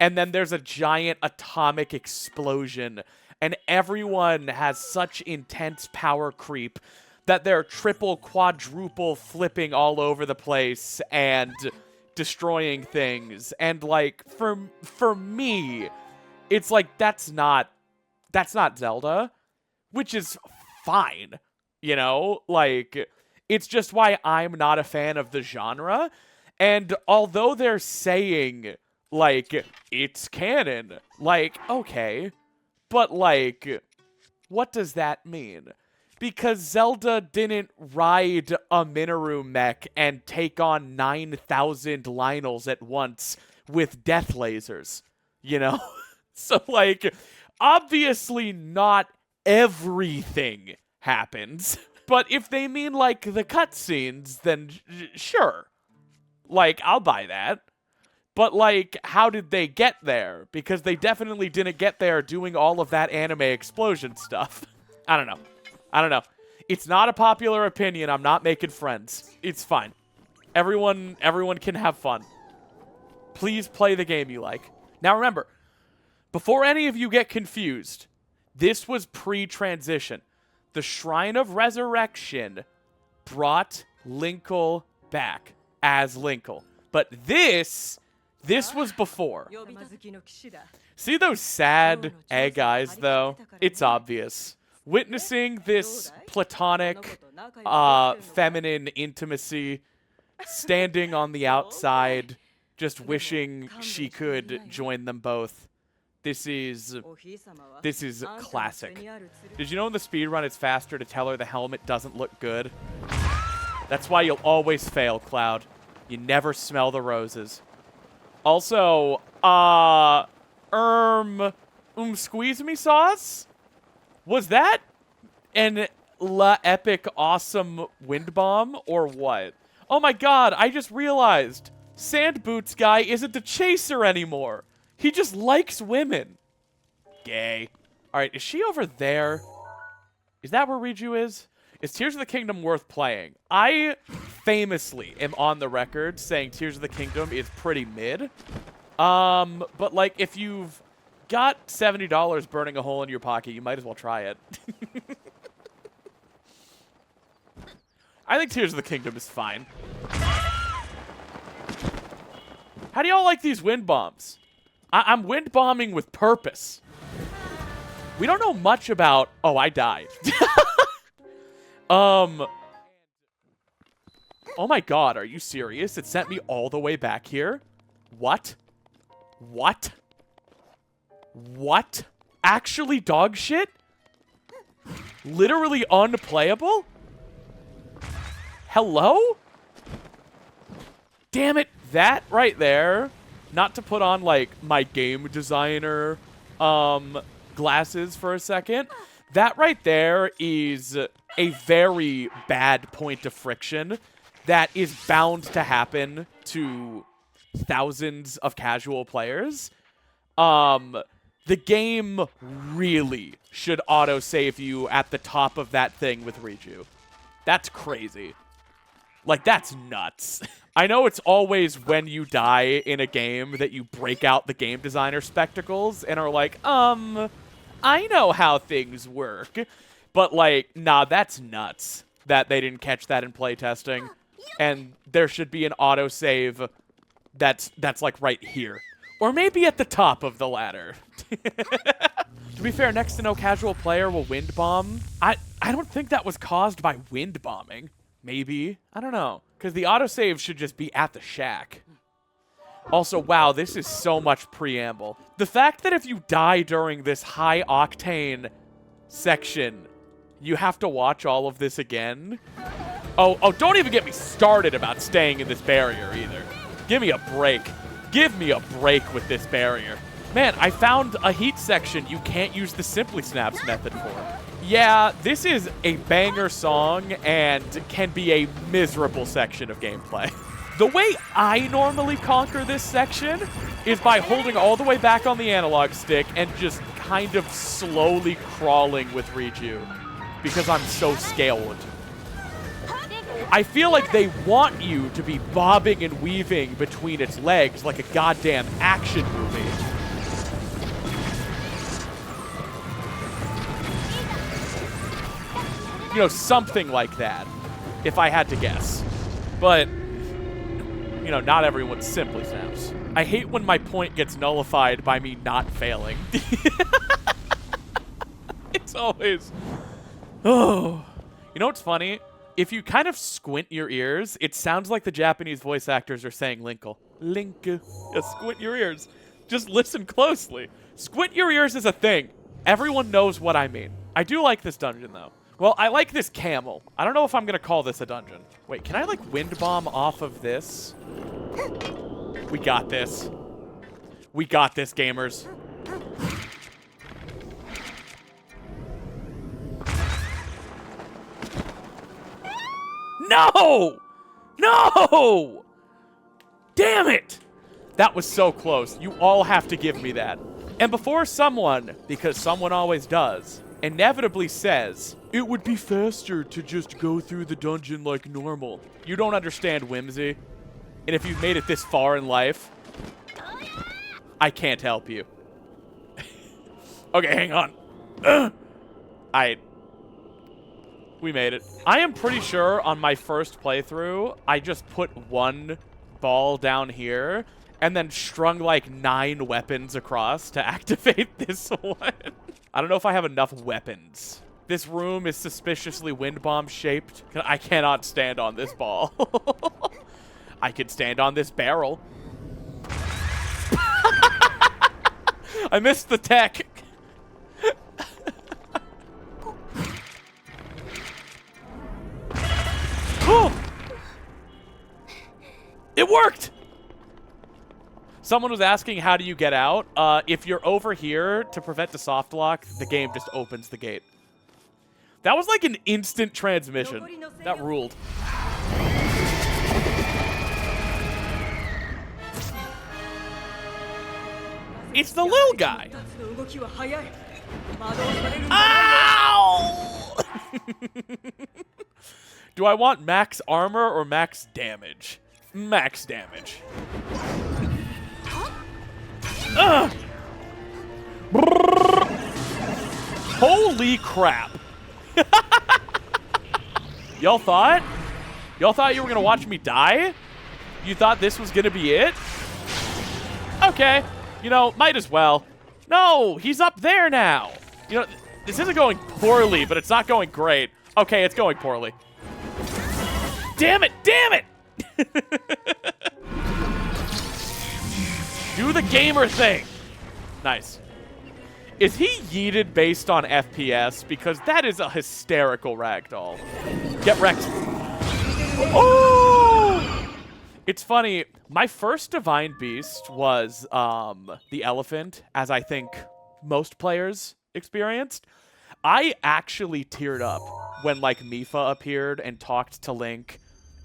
and then there's a giant atomic explosion, and everyone has such intense power creep that they're triple, quadruple flipping all over the place and destroying things. And, like, for me, it's like, that's not Zelda, which is fine, you know? Like, it's just why I'm not a fan of the genre. And although they're saying, like, it's canon, like, okay, but, like, what does that mean? Because Zelda didn't ride a Minoru mech and take on 9,000 Lynels at once with death lasers, you know? So, like, obviously not everything happens. But if they mean, like, the cutscenes, then sure. Like, I'll buy that. But, like, how did they get there? Because they definitely didn't get there doing all of that anime explosion stuff. I don't know. I don't know. It's not a popular opinion. I'm not making friends. It's fine. Everyone can have fun. Please play the game you like. Now remember, before any of you get confused, this was pre-transition. The Shrine of Resurrection brought Linkle back as Linkle. But this was before. See those sad egg eyes, though? It's obvious. Witnessing this platonic, feminine intimacy, standing on the outside, just wishing she could join them both. This is classic. Did you know in the speedrun it's faster to tell her the helmet doesn't look good? That's why you'll always fail, Cloud. You never smell the roses. Also, squeeze me sauce? Was that an epic awesome wind bomb or what? Oh my god, I just realized Sand Boots guy isn't the chaser anymore. He just likes women. Gay. Alright, is she over there? Is that where Riju is? Is Tears of the Kingdom worth playing? I famously am on the record saying Tears of the Kingdom is pretty mid. But like if you've got $70 burning a hole in your pocket, you might as well try it. I think Tears of the Kingdom is fine. How do y'all like these wind bombs? I'm wind bombing with purpose. We don't know much about... Oh, I died. Oh my god, are you serious? It sent me all the way back here? What? What? What? Actually dog shit? Literally unplayable? Hello? Damn it, that right there, not to put on, like, my game designer glasses for a second, that right there is a very bad point of friction that is bound to happen to thousands of casual players. The game really should autosave you at the top of that thing with Riju. That's crazy. Like, that's nuts. I know it's always when you die in a game that you break out the game designer spectacles and are like, I know how things work. But, like, nah, that's nuts that they didn't catch that in playtesting. And there should be an autosave that's like right here. Or maybe at the top of the ladder. To be fair, next to no casual player will wind bomb. I don't think that was caused by wind bombing. Maybe. I don't know. Because the autosave should just be at the shack. Also, wow, this is so much preamble. The fact that if you die during this high-octane section, you have to watch all of this again. Oh, don't even get me started about staying in this barrier either. Give me a break. Give me a break with this barrier. Man, I found a heat section you can't use the Simply Snaps method for. Yeah, this is a banger song and can be a miserable section of gameplay. The way I normally conquer this section is by holding all the way back on the analog stick and just kind of slowly crawling with Riju because I'm so scaled. I feel like they want you to be bobbing and weaving between its legs like a goddamn action movie. You know, something like that, if I had to guess. But, you know, not everyone simply snaps. I hate when my point gets nullified by me not failing. It's always... Oh. You know what's funny? If you kind of squint your ears, it sounds like the Japanese voice actors are saying Linkle. Linkle. Yeah, squint your ears. Just listen closely. Squint your ears is a thing. Everyone knows what I mean. I do like this dungeon, though. Well, I like this camel. I don't know if I'm going to call this a dungeon. Wait, can I, like, wind bomb off of this? We got this. We got this, gamers. No! No! Damn it! That was so close. You all have to give me that. And before someone, because someone always does, inevitably says, it would be faster to just go through the dungeon like normal. You don't understand whimsy. And if you've made it this far in life, I can't help you. Okay, hang on. We made it. I am pretty sure on my first playthrough, I just put one ball down here and then strung like 9 weapons across to activate this one. I don't know if I have enough weapons. This room is suspiciously wind bomb shaped. I cannot stand on this ball. I could stand on this barrel. I missed the tech. It worked! Someone was asking, how do you get out? If you're over here to prevent the soft lock, the game just opens the gate. That was like an instant transmission. That ruled. It's the little guy. Ow! Do I want max armor or max damage? Max damage. Holy crap. Y'all thought? Y'all thought you were gonna watch me die? You thought this was gonna be it? Okay. You know, might as well. No, he's up there now. You know, this isn't going poorly, but it's not going great. Okay, it's going poorly. Damn it! Damn it! Do the gamer thing. Nice. Is he yeeted based on FPS? Because that is a hysterical ragdoll. Get wrecked. Oh! It's funny. My first Divine Beast was the elephant, as I think most players experienced. I actually teared up when, like, Mipha appeared and talked to Link,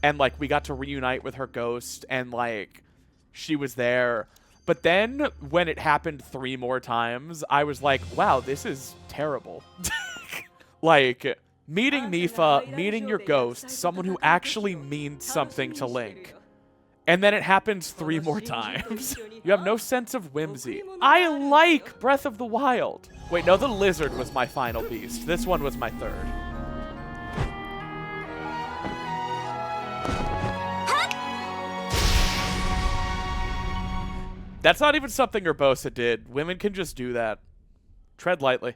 and, like, we got to reunite with her ghost, and, like, she was there. But then, when it happened 3 more times, I was like, wow, this is terrible. Like, meeting Mipha, meeting your ghost, someone who actually means something to Link. And then it happens 3 more times. You have no sense of whimsy. I like Breath of the Wild. Wait, no, the lizard was my final beast. This one was my third. That's not even something Urbosa did. Women can just do that. Tread lightly.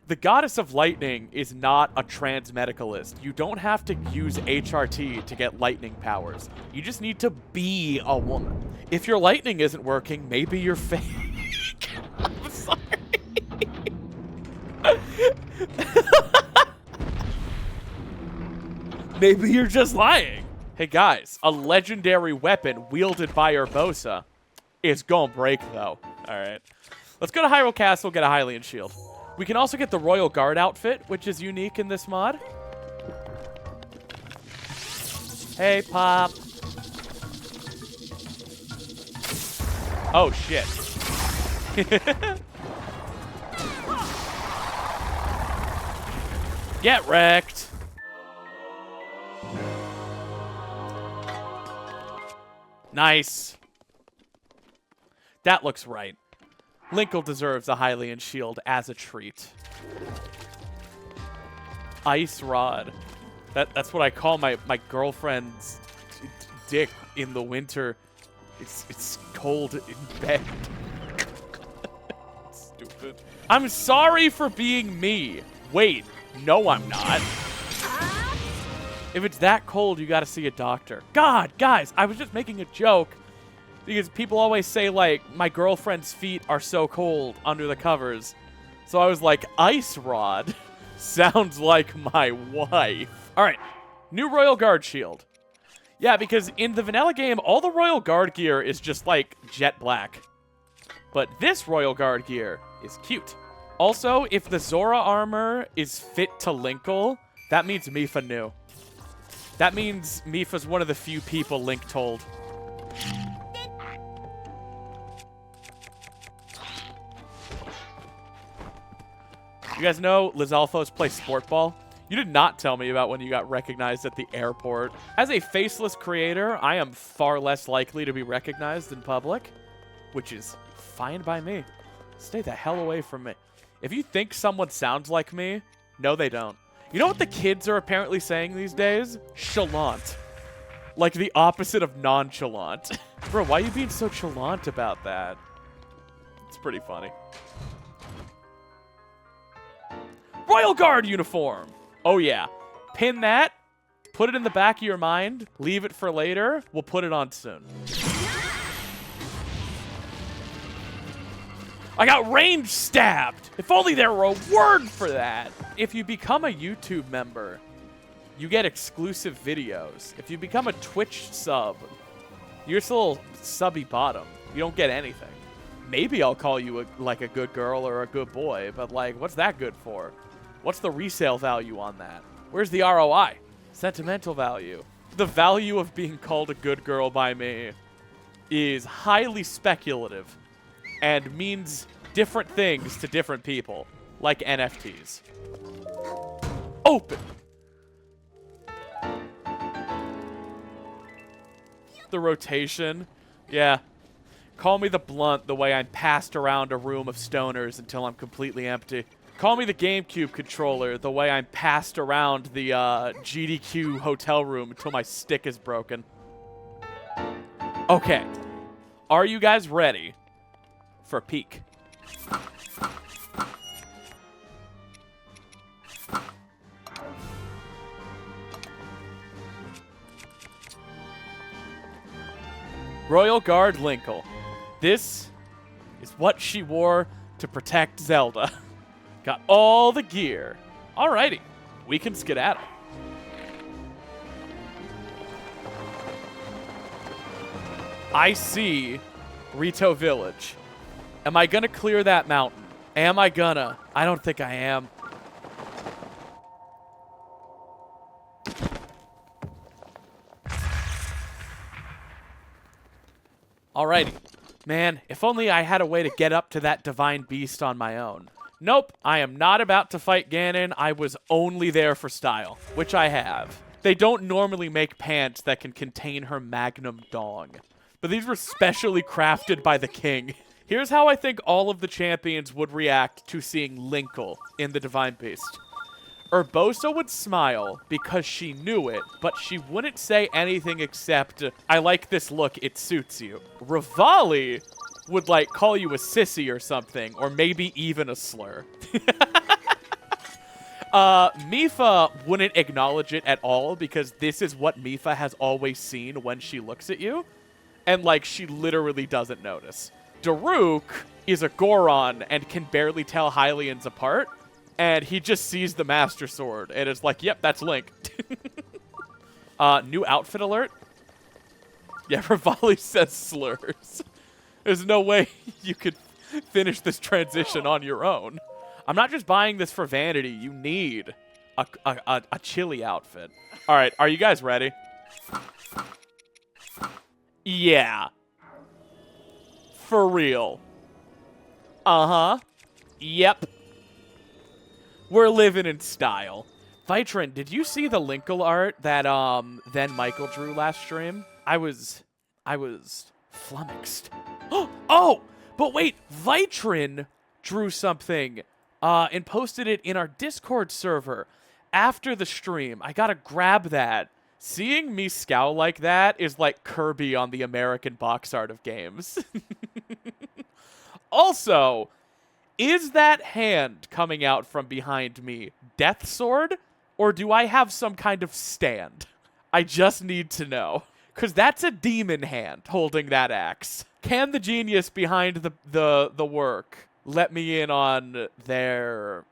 The goddess of lightning is not a transmedicalist. You don't have to use HRT to get lightning powers. You just need to be a woman. If your lightning isn't working, maybe you're fake. I'm sorry. Maybe you're just lying. Hey guys, a legendary weapon wielded by Urbosa is gonna break though. Alright. Let's go to Hyrule Castle, get a Hylian shield. We can also get the Royal Guard outfit, which is unique in this mod. Hey, Pop. Oh, shit. Get wrecked. Nice. That looks right. Linkle deserves a Hylian shield as a treat. Ice Rod. That's what I call my girlfriend's dick in the winter. It's cold in bed. Stupid. I'm sorry for being me. Wait, no I'm not. If it's that cold, you gotta see a doctor. God, guys, I was just making a joke. Because people always say, like, my girlfriend's feet are so cold under the covers. So I was like, Ice Rod sounds like my wife. All right, new Royal Guard shield. Yeah, because in the vanilla game, all the Royal Guard gear is just, like, jet black. But this Royal Guard gear is cute. Also, if the Zora armor is fit to Linkle, that means Mipha knew. That means Mipha's one of the few people Link told. You guys know Lizalfos play sport ball? You did not tell me about when you got recognized at the airport. As a faceless creator, I am far less likely to be recognized in public, which is fine by me. Stay the hell away from me. If you think someone sounds like me, no, they don't. You know what the kids are apparently saying these days? Chalant. Like the opposite of nonchalant. Bro, why are you being so chalant about that? It's pretty funny. Royal Guard uniform. Oh, yeah. Pin that. Put it in the back of your mind. Leave it for later. We'll put it on soon. I got range stabbed. If only there were a word for that. If you become a YouTube member, you get exclusive videos. If you become a Twitch sub, you're still subby bottom. You don't get anything. Maybe I'll call you like a good girl or a good boy, but like, what's that good for? What's the resale value on that? Where's the ROI? Sentimental value. The value of being called a good girl by me is highly speculative and means different things to different people, like NFTs. Open! The rotation. Yeah. Call me the blunt the way I'm passed around a room of stoners until I'm completely empty. Call me the GameCube controller the way I'm passed around the GDQ hotel room until my stick is broken. Okay. Are you guys ready for peak? Royal Guard Linkle. This is what she wore to protect Zelda. Got all the gear. Alrighty, we can skedaddle. I see Rito Village. Am I gonna clear that mountain? Am I gonna? I don't think I am. Alrighty. Man, if only I had a way to get up to that divine beast on my own. Nope, I am not about to fight Ganon. I was only there for style, which I have. They don't normally make pants that can contain her magnum dong, but these were specially crafted by the king. Here's how I think all of the champions would react to seeing Linkle in the Divine Beast. Urbosa would smile because she knew it, but she wouldn't say anything except, I like this look, it suits you. Rivali would, like, call you a sissy or something, or maybe even a slur. Mipha wouldn't acknowledge it at all because this is what Mipha has always seen when she looks at you, and, like, she literally doesn't notice. Daruk is a Goron and can barely tell Hylians apart, and he just sees the Master Sword and is like, yep, that's Link. New outfit alert? Yeah, Rivali says slurs. There's no way you could finish this transition on your own. I'm not just buying this for vanity. You need a chilly outfit. All right, are you guys ready? Yeah. For real. Uh-huh. Yep. We're living in style. Vitrin, did you see the Linkle art that then Michael drew last stream? I was flummoxed. Oh, but wait, Vitrin drew something and posted it in our Discord server after the stream. I gotta grab that. Seeing me scowl like that is like Kirby on the American box art of games. Also, is that hand coming out from behind me Death Sword, or do I have some kind of stand? I just need to know. Because that's a demon hand holding that axe. Can the genius behind the work let me in on their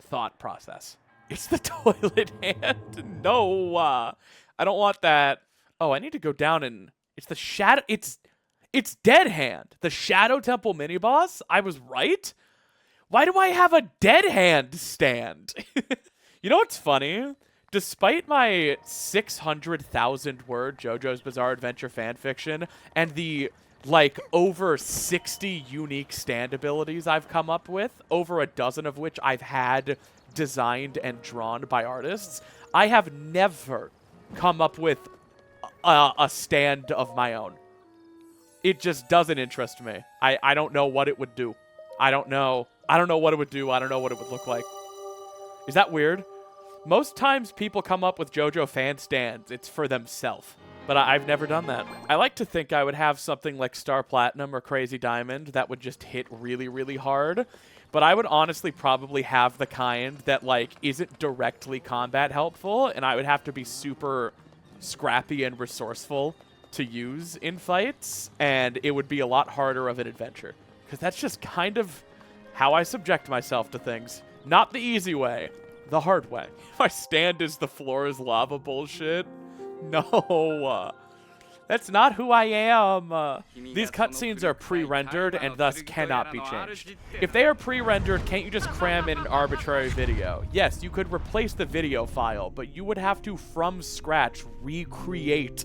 thought process? It's the toilet hand. No, I don't want that. Oh, I need to go down and... It's the shadow... It's Dead Hand, the Shadow Temple mini-boss. I was right? Why do I have a Dead Hand stand? You know what's funny? Despite my 600,000 word JoJo's Bizarre Adventure fanfiction and the over 60 unique stand abilities I've come up with, over a dozen of which I've had designed and drawn by artists, I have never come up with a stand of my own. It just doesn't interest me. I don't know what it would do. I don't know what it would do. I don't know what it would look like. Is that weird? Most times people come up with JoJo fan stands, it's for themselves. But I've never done that. I like to think I would have something like Star Platinum or Crazy Diamond that would just hit really, really hard. But I would honestly probably have the kind that, isn't directly combat helpful, and I would have to be super scrappy and resourceful to use in fights, and it would be a lot harder of an adventure. Because that's just kind of how I subject myself to things. Not the easy way, the hard way. My stand is the floor is lava bullshit. No, that's not who I am. These cutscenes are pre-rendered and thus cannot be changed. If they are pre-rendered, can't you just cram in an arbitrary video? Yes, you could replace the video file, but you would have to, from scratch, recreate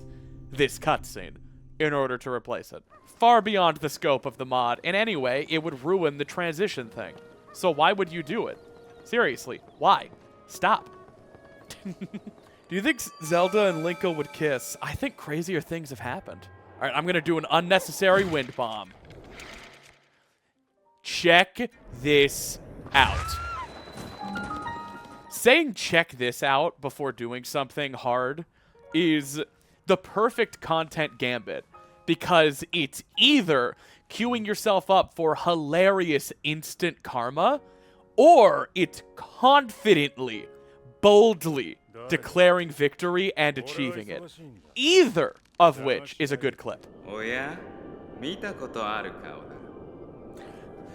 this cutscene in order to replace it. Far beyond the scope of the mod, and anyway, it would ruin the transition thing. So why would you do it? Seriously, why? Stop. Do you think Zelda and Linkle would kiss? I think crazier things have happened. All right, I'm going to do an unnecessary wind bomb. Check this out. Saying check this out before doing something hard is the perfect content gambit because it's either queuing yourself up for hilarious instant karma or it's confidently, boldly declaring victory and achieving it. Either of which is a good clip.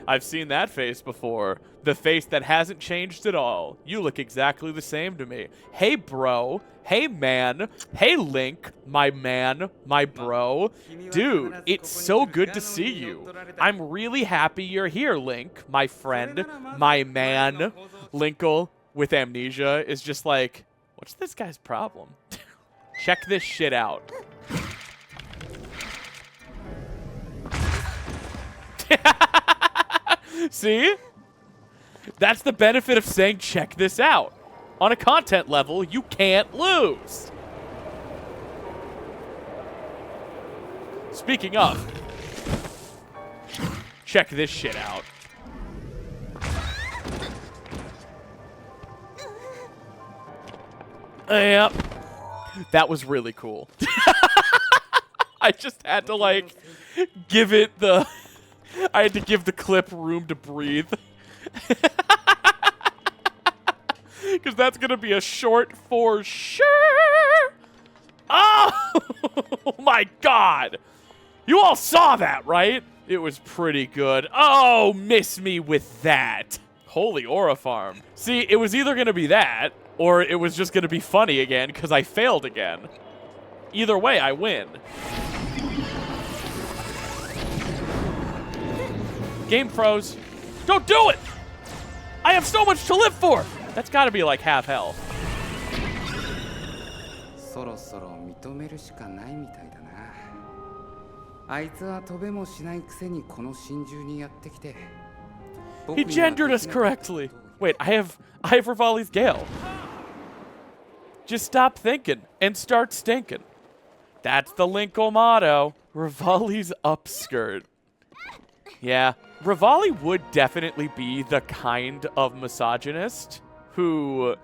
I've seen that face before. The face that hasn't changed at all. You look exactly the same to me. Hey, bro. Hey, man. Hey, Link. My man. My bro. Dude, it's so good to see you. I'm really happy you're here, Link. My friend. My man. Linkle with amnesia is just like, what's this guy's problem? Check this shit out. See? That's the benefit of saying check this out. On a content level, you can't lose. Speaking of, check this shit out. Yep. That was really cool. I just had to, give it the... I had to give the clip room to breathe. Because that's going to be a short for sure. Oh, my God. You all saw that, right? It was pretty good. Oh, miss me with that. Holy Aura Farm. See, it was either going to be that, or it was just going to be funny again because I failed again. Either way, I win. Game froze. Don't do it! I have so much to live for! That's gotta be like half health. He gendered us correctly. Wait, I have Rivali's Gale. Just stop thinking and start stinking. That's the Linkle motto. Rivali's upskirt. Yeah, Rivali would definitely be the kind of misogynist who,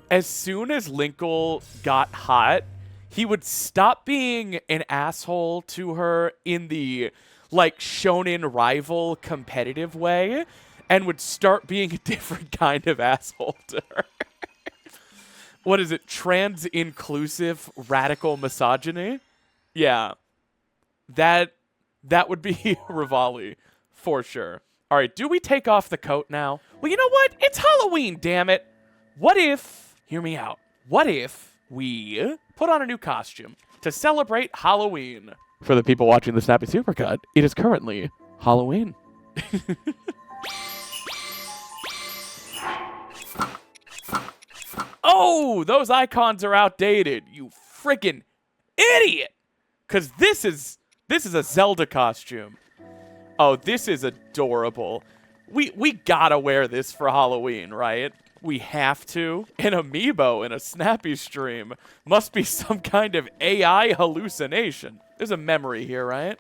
as soon as Linkle got hot, he would stop being an asshole to her in the, shonen rival competitive way and would start being a different kind of asshole to her. What is it? Trans-inclusive radical misogyny? Yeah. That would be Rivali. For sure. All right, do we take off the coat now? Well, you know what? It's Halloween, damn it. What if, hear me out, what if we put on a new costume to celebrate Halloween? For the people watching the Snappy Supercut, it is currently Halloween. Oh, those icons are outdated, you freaking idiot! Because this is a Zelda costume. Oh, this is adorable. We gotta wear this for Halloween, right? We have to. An amiibo in a Snappy stream must be some kind of AI hallucination. There's a memory here, right?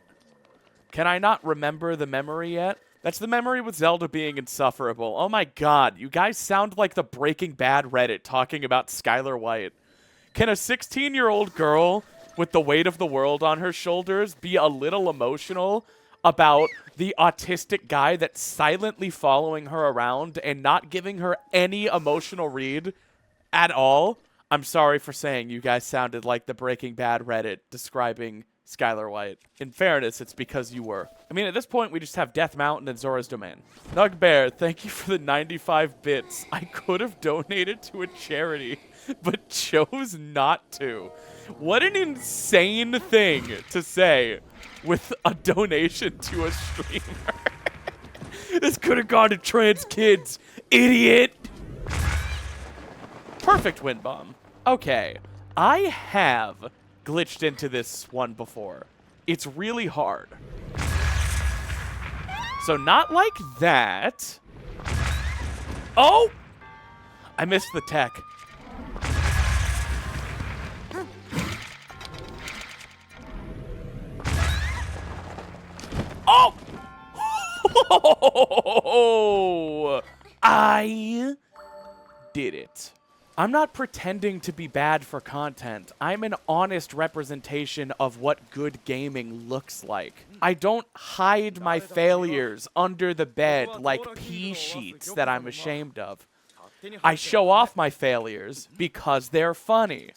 Can I not remember the memory yet? That's the memory with Zelda being insufferable. Oh my god, you guys sound like the Breaking Bad Reddit talking about Skylar White. Can a 16-year-old girl with the weight of the world on her shoulders be a little emotional about the autistic guy that's silently following her around and not giving her any emotional read at all? I'm sorry for saying you guys sounded like the Breaking Bad Reddit describing Skylar White. In fairness, it's because you were. I mean, at this point, we just have Death Mountain and Zora's Domain. Nugbear, thank you for the 95 bits. I could have donated to a charity, but chose not to. What an insane thing to say with a donation to a streamer. This could have gone to trans kids, idiot! Perfect wind bomb. Okay, I have glitched into this one before. It's really hard. So not like that. Oh! I missed the tech. Oh! I did it. I'm not pretending to be bad for content. I'm an honest representation of what good gaming looks like. I don't hide my failures under the bed like pee sheets that I'm ashamed of. I show off my failures because they're funny.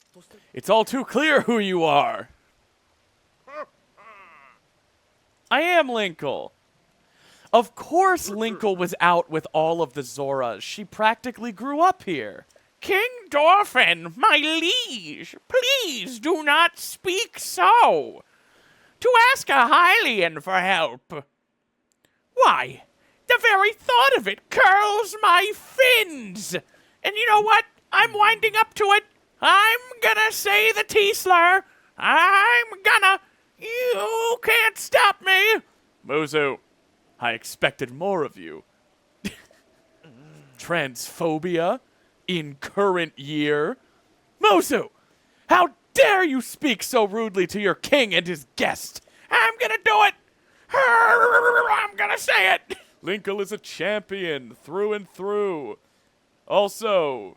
It's all too clear who you are. I am Linkle. Of course Linkle was out with all of the Zoras. She practically grew up here. King Dorphin, my liege, please do not speak so. To ask a Hylian for help. Why, the very thought of it curls my fins. And you know what? I'm winding up to it. I'm gonna say the T-slur. You can't stop me. Muzu, I expected more of you. Transphobia? In current year? Muzu, how dare you speak so rudely to your king and his guest? I'm gonna do it! I'm gonna say it! Linkle is a champion, through and through. Also,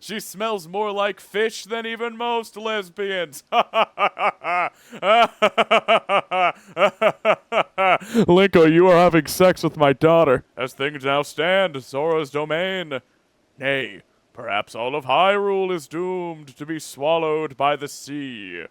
she smells more like fish than even most lesbians. Linkle, you are having sex with my daughter. As things now stand, Zora's Domain. Nay, perhaps all of Hyrule is doomed to be swallowed by the sea.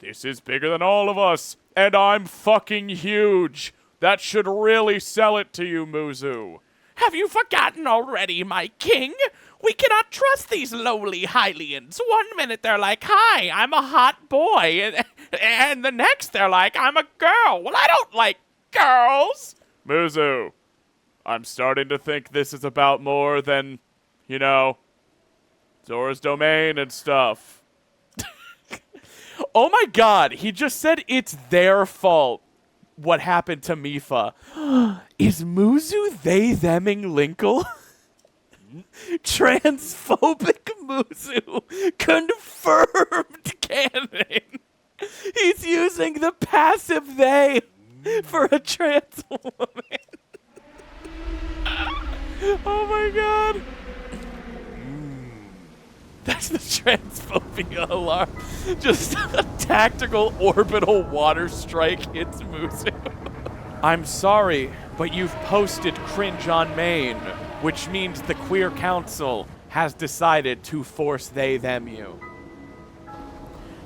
This is bigger than all of us, and I'm fucking huge. That should really sell it to you, Muzu. Have you forgotten already, my king? We cannot trust these lowly Hylians. One minute they're like, hi, I'm a hot boy. And the next they're like, I'm a girl. Well, I don't like girls. Muzu, I'm starting to think this is about more than, you know, Zora's Domain and stuff. Oh my god, he just said it's their fault what happened to Mifa. Is Muzu they-theming Linkle? Transphobic Muzu confirmed canon. He's using the passive they for a trans woman. Oh my god. That's the transphobia alarm. Just a tactical orbital water strike hits Muzu. I'm sorry, but you've posted cringe on main, which means the Queer Council has decided to force they-them you.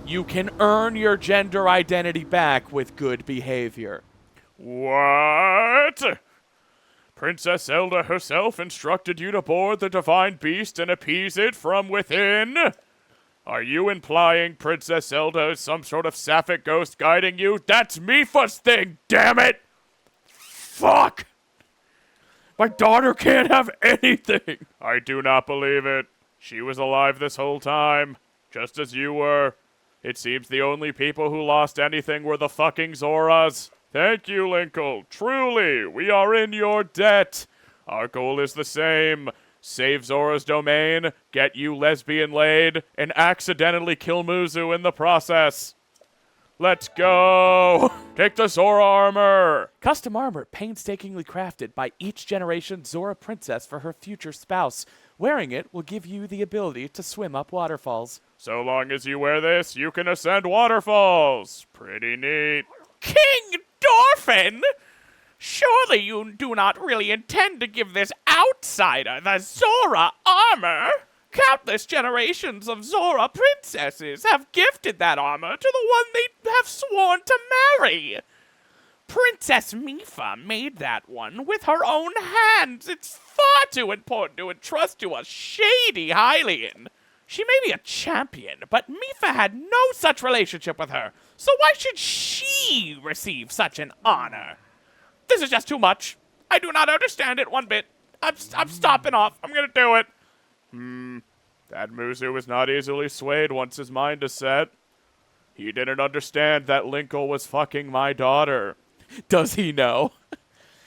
You can earn your gender identity back with good behavior. What? Princess Zelda herself instructed you to board the divine beast and appease it from within? Are you implying Princess Zelda is some sort of sapphic ghost guiding you? That's Mipha's thing, damn it! Fuck! My daughter can't have anything! I do not believe it. She was alive this whole time, just as you were. It seems the only people who lost anything were the fucking Zoras. Thank you, Linkle. Truly, we are in your debt. Our goal is the same. Save Zora's domain, get you lesbian laid, and accidentally kill Muzu in the process. Let's go! Take the Zora armor! Custom armor painstakingly crafted by each generation Zora princess for her future spouse. Wearing it will give you the ability to swim up waterfalls. So long as you wear this, you can ascend waterfalls. Pretty neat. King Dorphin! Surely you do not really intend to give this outsider the Zora armor? Countless generations of Zora princesses have gifted that armor to the one they have sworn to marry. Princess Mipha made that one with her own hands. It's far too important to entrust to a shady Hylian. She may be a champion, but Mipha had no such relationship with her, so why should she receive such an honor? This is just too much. I do not understand it one bit. I'm stopping off. I'm gonna do it. That Muzu was not easily swayed once his mind is set. He didn't understand that Linkle was fucking my daughter. Does he know?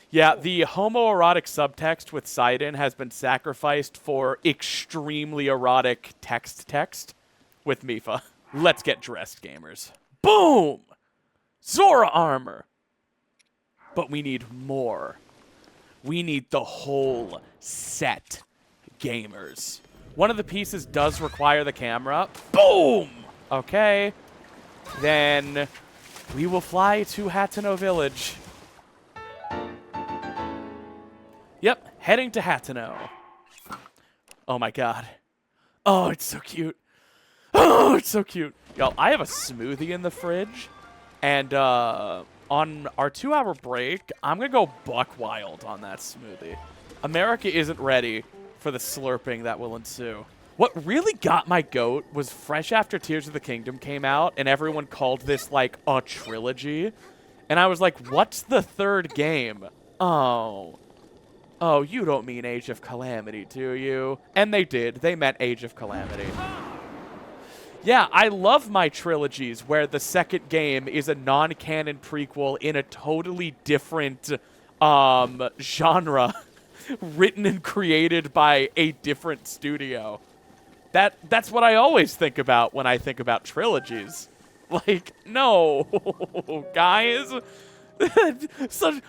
Yeah, the homoerotic subtext with Sidon has been sacrificed for extremely erotic text with Mipha. Let's get dressed, gamers. Boom! Zora armor! But we need more. We need the whole set, gamers. One of the pieces does require the camera. Boom! Okay. Then we will fly to Hateno Village. Yep, heading to Hateno. Oh my god. Oh, it's so cute. Oh, it's so cute. Y'all, I have a smoothie in the fridge. And, on our 2-hour break, I'm going to go buck wild on that smoothie. America isn't ready for the slurping that will ensue. What really got my goat was fresh after Tears of the Kingdom came out, and everyone called this, like, a trilogy. And I was like, what's the third game? Oh, you don't mean Age of Calamity, do you? And they did. They meant Age of Calamity. Yeah, I love my trilogies where the second game is a non-canon prequel in a totally different genre, written and created by a different studio. That's what I always think about when I think about trilogies. Like, no, guys.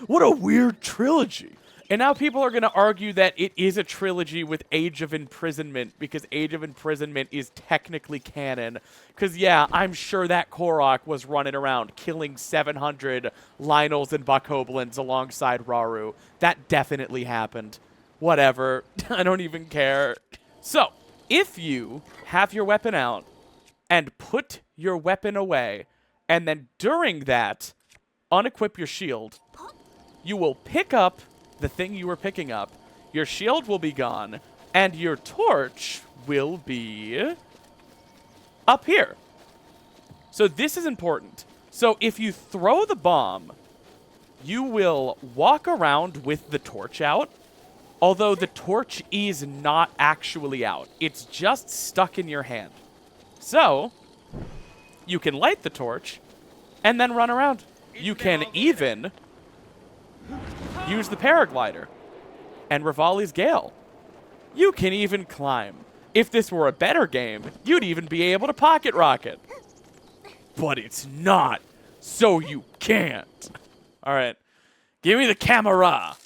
What a weird trilogy. And now people are going to argue that it is a trilogy with Age of Imprisonment because Age of Imprisonment is technically canon. Because, yeah, I'm sure that Korok was running around killing 700 Lionels and Bokoblins alongside Rauru. That definitely happened. Whatever. I don't even care. So, if you have your weapon out and put your weapon away, and then during that, unequip your shield, you will pick up the thing you were picking up, your shield will be gone, and your torch will be up here. So this is important. So if you throw the bomb, you will walk around with the torch out, although the torch is not actually out. It's just stuck in your hand. So you can light the torch and then run around. You can even use the paraglider and Rivali's Gale. You can even climb. If this were a better game, you'd even be able to pocket rocket. But it's not, so you can't. All right, give me the camera.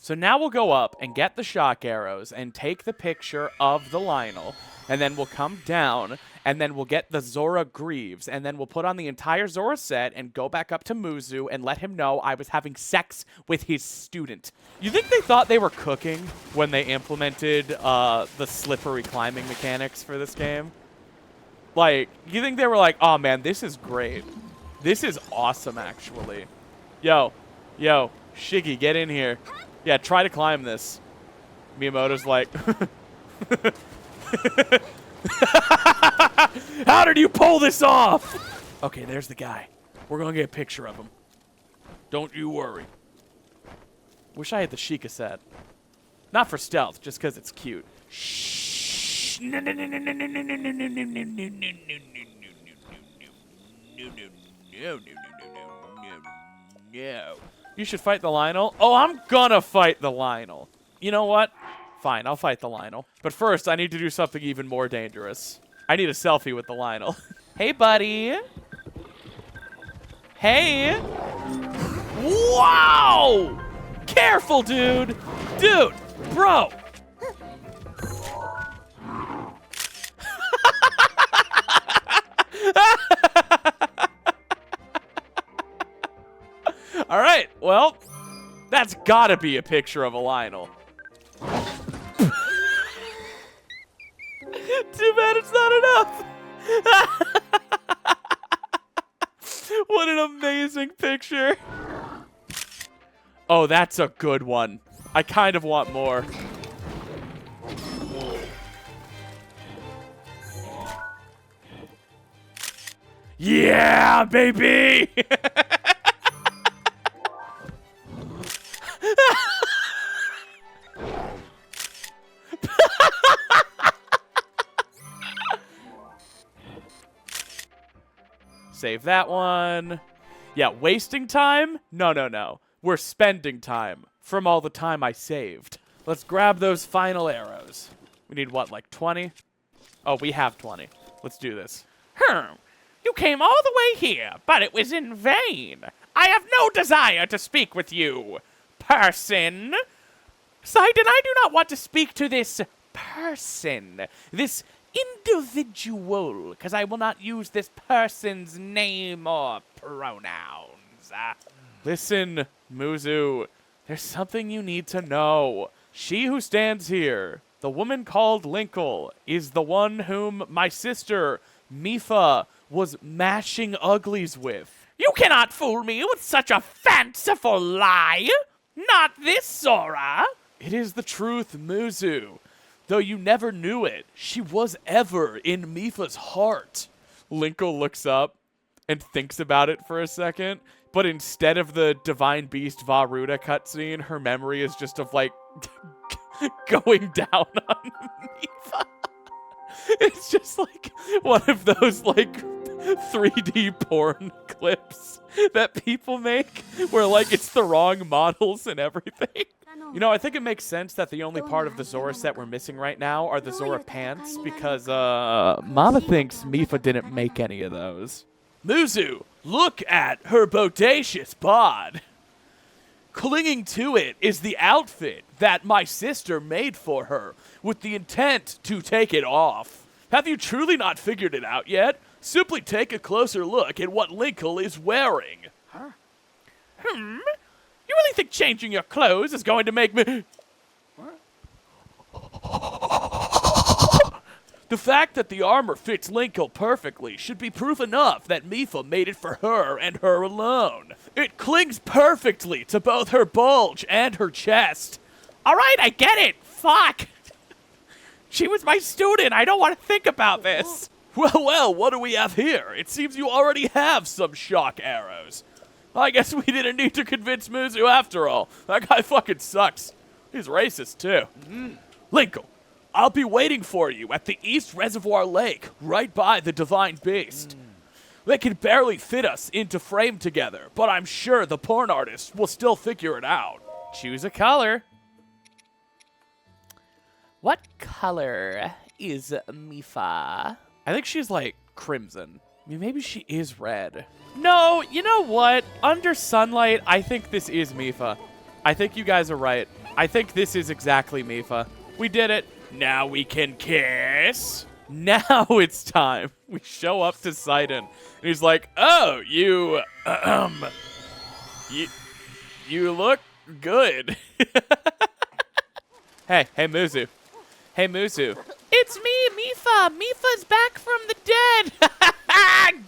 So now we'll go up and get the shock arrows and take the picture of the Lionel, and then we'll come down, and then we'll get the Zora Greaves, and then we'll put on the entire Zora set and go back up to Muzu and let him know I was having sex with his student. You think they thought they were cooking when they implemented the slippery climbing mechanics for this game? Like, you think they were like, oh man, this is great. This is awesome, actually. Yo, Shiggy, get in here. Yeah, try to climb this. Miyamoto's like, How did you pull this off? Okay, there's the guy. We're gonna get a picture of him. Don't you worry. Wish I had the Sheikah set. Not for stealth, just because it's cute. Shh. No, no, no, no, no, no, no, no, no, no, no, no, no, no, no. You should fight the Lionel. Oh, I'm gonna fight the Lionel. You know what? Fine, I'll fight the Lionel. But first, I need to do something even more dangerous. I need a selfie with the Lionel. Hey, buddy. Hey. Wow! Careful, dude. Dude, bro. All right, well, that's gotta be a picture of a Lionel. Too bad it's not enough. What an amazing picture. Oh, that's a good one. I kind of want more. Yeah, baby! Save that one. Yeah, wasting time? No, no, no. We're spending time from all the time I saved. Let's grab those final arrows. We need what, like 20? Oh, we have 20. Let's do this. You came all the way here, but it was in vain. I have no desire to speak with you, person. Sidon, I do not want to speak to this person, this individual, because I will not use this person's name or pronouns. Listen, Muzu, there's something you need to know. She who stands here, the woman called Linkle, is the one whom my sister, Mifa, was mashing uglies with. You cannot fool me with such a fanciful lie. Not this, Sora. It is the truth, Muzu. Though you never knew it, she was ever in Mifa's heart. Linkle looks up and thinks about it for a second, but instead of the Divine Beast Varuda cutscene, her memory is just of, like, going down on Mifa. It's just, like, one of those, like, 3D porn clips that people make where, like, it's the wrong models and everything. You know, I think it makes sense that the only part of the Zora set we're missing right now are the Zora pants because, Mama thinks Mifa didn't make any of those. Muzu, look at her bodacious bod. Clinging to it is the outfit that my sister made for her with the intent to take it off. Have you truly not figured it out yet? Simply take a closer look at what Linkle is wearing. Huh? You really think changing your clothes is going to make me... What? The fact that the armor fits Linkle perfectly should be proof enough that Mifa made it for her and her alone. It clings perfectly to both her bulge and her chest. All right, I get it. Fuck. She was my student. I don't want to think about this. Well, what do we have here? It seems you already have some shock arrows. I guess we didn't need to convince Muzu after all. That guy fucking sucks. He's racist, too. Linkle, I'll be waiting for you at the East Reservoir Lake, right by the Divine Beast. They can barely fit us into frame together, but I'm sure the porn artist will still figure it out. Choose a color. What color is Mifa? I think she's like crimson. I mean, maybe she is red. No, you know what? Under sunlight, I think this is Mifa. I think you guys are right. I think this is exactly Mifa. We did it. Now we can kiss. Now it's time. We show up to Sidon. And he's like, oh, you look good. Hey, Muzu. Hey, Muzu. It's me, Mifa. Mifa's back from the dead.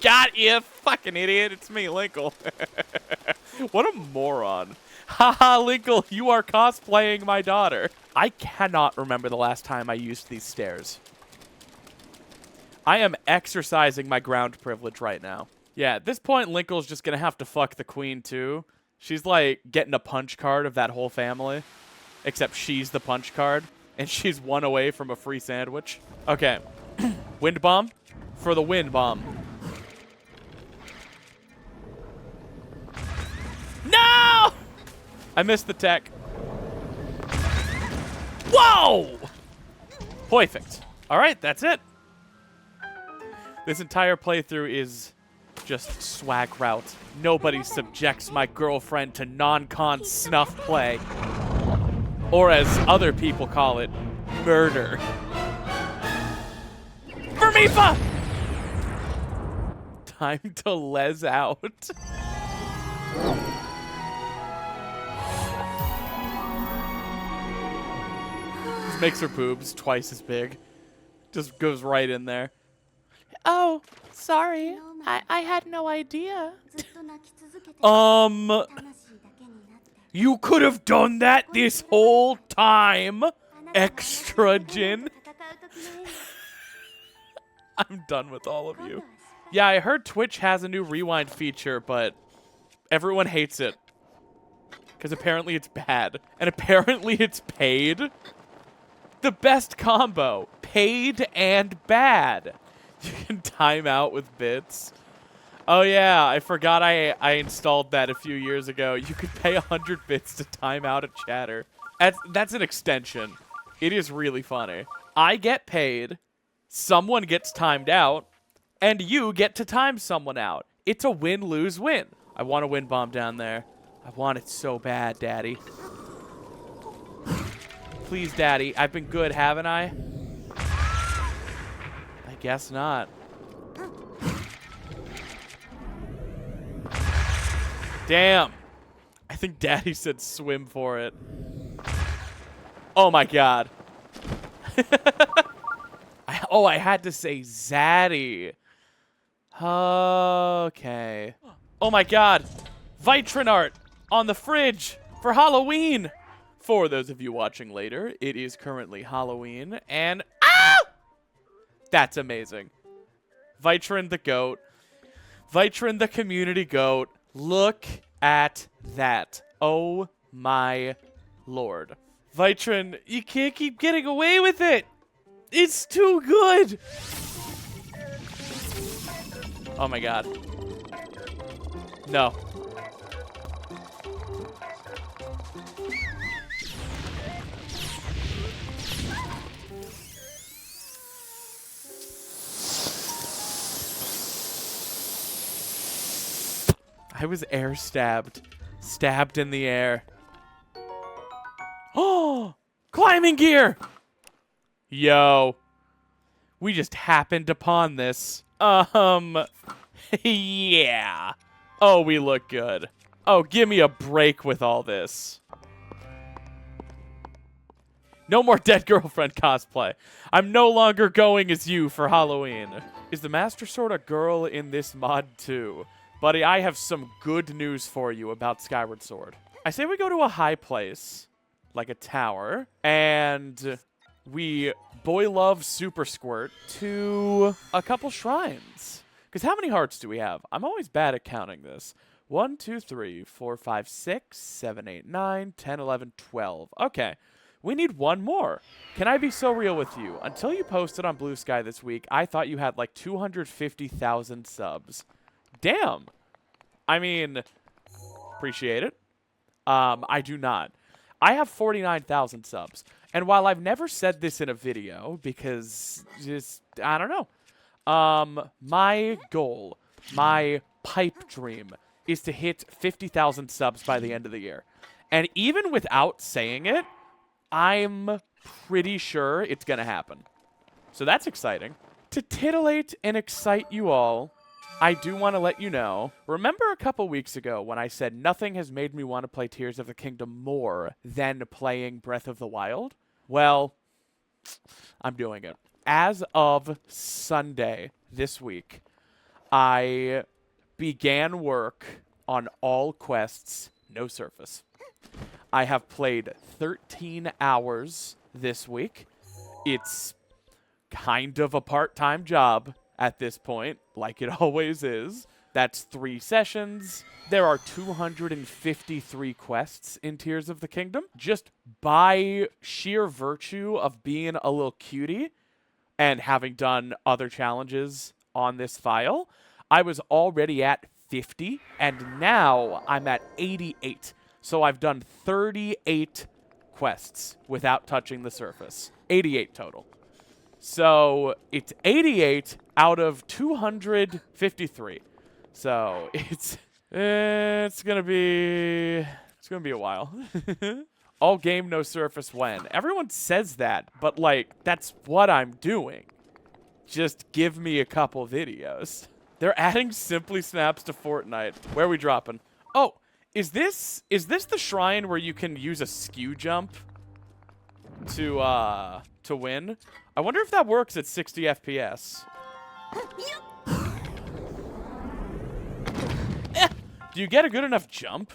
Got you, fucking idiot. It's me, Linkle. What a moron. Haha, Linkle, you are cosplaying my daughter. I cannot remember the last time I used these stairs. I am exercising my ground privilege right now. Yeah, at this point, Linkle's just gonna have to fuck the queen, too. She's, like, getting a punch card of that whole family. Except she's the punch card. And she's one away from a free sandwich. Okay. Wind bomb for the wind bomb. No! I missed the tech. Whoa! Perfect. All right, that's it. This entire playthrough is just swag route. Nobody subjects my girlfriend to non-con snuff play. Or as other people call it, murder. Vermifa! Time to les out. Just makes her boobs twice as big. Just goes right in there. Oh, sorry. I had no idea. You could have done that this whole time. Extra Jin. I'm done with all of you. Yeah, I heard Twitch has a new rewind feature, but everyone hates it. Because apparently it's bad. And apparently it's paid. The best combo. Paid and bad. You can time out with bits. Oh yeah, I forgot I installed that a few years ago. You could pay 100 bits to time out a chatter. That's an extension. It is really funny. I get paid, someone gets timed out, and you get to time someone out. It's a win-lose-win. I want a wind bomb down there. I want it so bad, Daddy. Please, Daddy. I've been good, haven't I? I guess not. Damn. I think Daddy said swim for it. Oh my god. I had to say Zaddy. Okay. Oh my god. Vitrin art on the fridge for Halloween. For those of you watching later, it is currently Halloween and that's amazing. Vitrin the goat. Vitrin the community goat. Look at that. Oh my lord. Vitrin, you can't keep getting away with it. It's too good. Oh my god. No. I was air stabbed. Stabbed in the air. Oh! Climbing gear! Yo. We just happened upon this. Yeah. Oh, we look good. Oh, give me a break with all this. No more dead girlfriend cosplay. I'm no longer going as you for Halloween. Is the Master Sword a girl in this mod too? Buddy, I have some good news for you about Skyward Sword. I say we go to a high place, like a tower, and we boy love super squirt to a couple shrines. Because how many hearts do we have? I'm always bad at counting this. 1, 2, 3, 4, 5, 6, 7, 8, 9, 10, 11, 12. Okay. We need one more. Can I be so real with you? Until you posted on Blue Sky this week, I thought you had like 250,000 subs. Damn. I mean, appreciate it. I do not. I have 49,000 subs. And while I've never said this in a video, because just, I don't know. My goal, my pipe dream, is to hit 50,000 subs by the end of the year. And even without saying it, I'm pretty sure it's going to happen. So that's exciting. To titillate and excite you all, I do want to let you know, remember a couple weeks ago when I said nothing has made me want to play Tears of the Kingdom more than playing Breath of the Wild? Well, I'm doing it. As of Sunday this week, I began work on all quests, no surface. I have played 13 hours this week. It's kind of a part-time job at this point, like it always is. That's 3 sessions. There are 253 quests in Tears of the Kingdom. Just by sheer virtue of being a little cutie and having done other challenges on this file, I was already at 50, and now I'm at 88. So I've done 38 quests without touching the surface. 88 total. So it's 88 out of 253. So it's gonna be a while. All game, no surface when. Everyone says that, but like that's what I'm doing. Just give me a couple videos. They're adding Simply Snaps to Fortnite. Where are we dropping? Oh, is this the shrine where you can use a skew jump to win? I wonder if that works at 60 FPS. Do you get a good enough jump?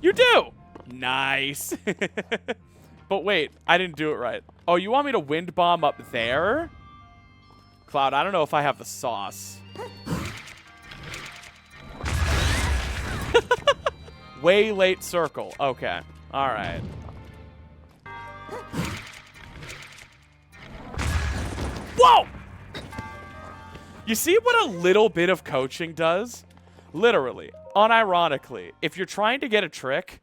You do! Nice. But wait, I didn't do it right. Oh, you want me to wind bomb up there? Cloud, I don't know if I have the sauce. Way late circle. Okay. All right. Whoa! You see what a little bit of coaching does? Literally, unironically, if you're trying to get a trick,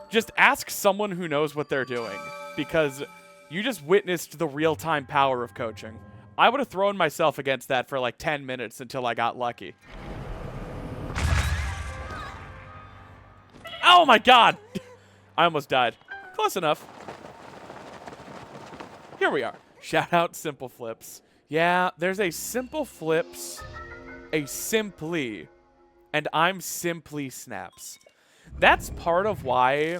just ask someone who knows what they're doing, because you just witnessed the real-time power of coaching. I would have thrown myself against that for like 10 minutes until I got lucky. Oh my god! I almost died. Close enough. Here we are. Shout out Simple Flips. Yeah, there's a Simple Flips, a Simply, and I'm Simply Snaps. That's part of why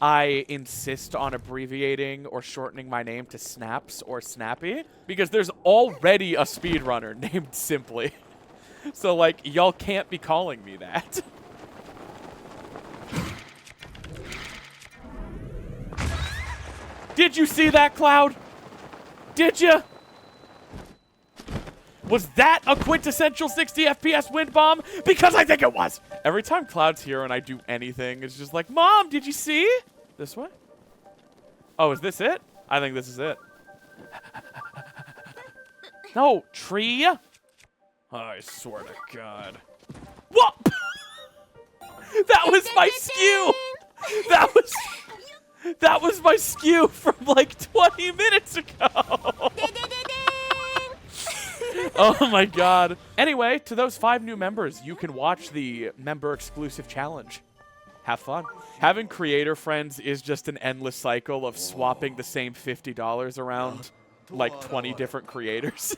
I insist on abbreviating or shortening my name to Snaps or Snappy, because there's already a speedrunner named Simply. So, like, y'all can't be calling me that. Did you see that, Cloud? Did you? Was that a quintessential 60 FPS wind bomb? Because I think it was. Every time Cloud's here and I do anything, it's just like, Mom, did you see? This way? Oh, is this it? I think this is it. No, tree. I swear to God. Whoa! That was my skew. That was my skew from like 20 minutes ago. Oh my god. Anyway, to those 5 new members, you can watch the member exclusive challenge. Have fun. Having creator friends is just an endless cycle of swapping the same $50 around like 20 different creators.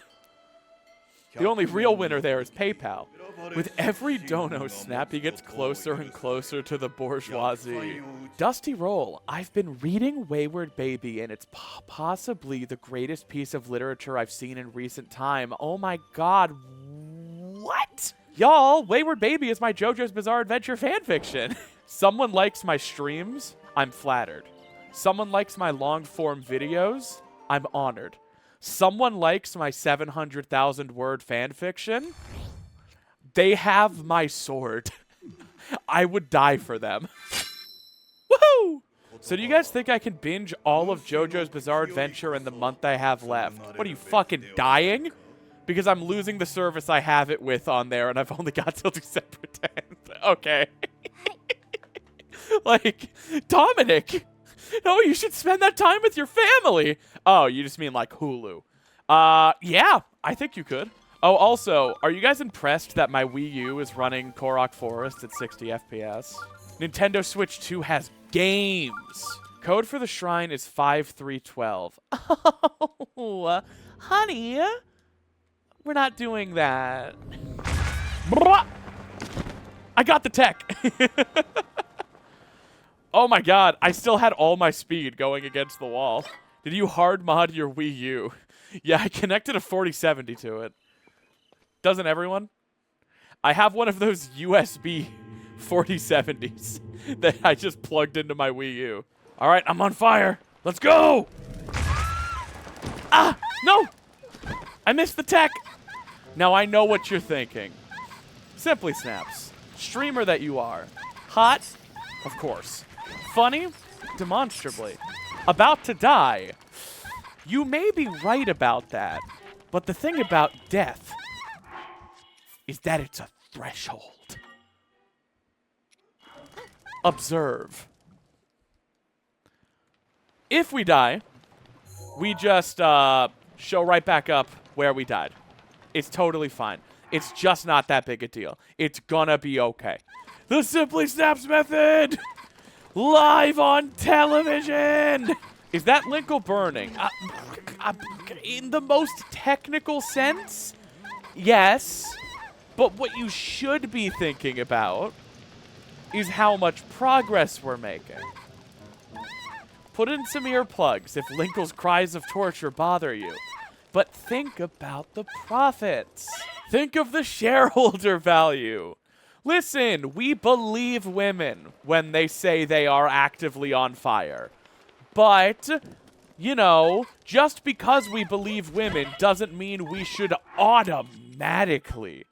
The only real winner there is PayPal. With every dono snap, he gets closer and closer to the bourgeoisie. Dusty Roll, I've been reading Wayward Baby, and it's possibly the greatest piece of literature I've seen in recent time. Oh my god, what? Y'all, Wayward Baby is my JoJo's Bizarre Adventure fanfiction. Someone likes my streams, I'm flattered. Someone likes my long-form videos, I'm honored. Someone likes my 700,000 word fanfiction, they have my sword. I would die for them. Woohoo! So do you guys think I can binge all of JoJo's Bizarre Adventure in the month I have left? What are you, fucking dying? Because I'm losing the service I have it with on there, and I've only got till December 10th. Okay. Like, Dominic, no, you should spend that time with your family. Oh, you just mean like Hulu. Yeah, I think you could. Oh, also, are you guys impressed that my Wii U is running Korok Forest at 60 FPS? Nintendo Switch 2 has games. Code for the shrine is 5312. Oh, honey, we're not doing that. I got the tech. Oh my god, I still had all my speed going against the wall. Did you hard mod your Wii U? Yeah, I connected a 4070 to it. Doesn't everyone? I have one of those USB 4070s that I just plugged into my Wii U. All right, I'm on fire. Let's go! Ah! No! I missed the tech! Now I know what you're thinking. Simply Snaps. Streamer that you are. Hot? Of course. Funny? Demonstrably. About to die? You may be right about that, but the thing about death is that it's a threshold. Observe. If we die, we just show right back up where we died. It's totally fine. It's just not that big a deal. It's gonna be okay. The Simply Snaps method! Live on television! Is that Linkle burning? In the most technical sense, yes. But what you should be thinking about is how much progress we're making. Put in some earplugs if Linkle's cries of torture bother you. But think about the profits. Think of the shareholder value. Listen, we believe women when they say they are actively on fire. But, you know, just because we believe women doesn't mean we should automatically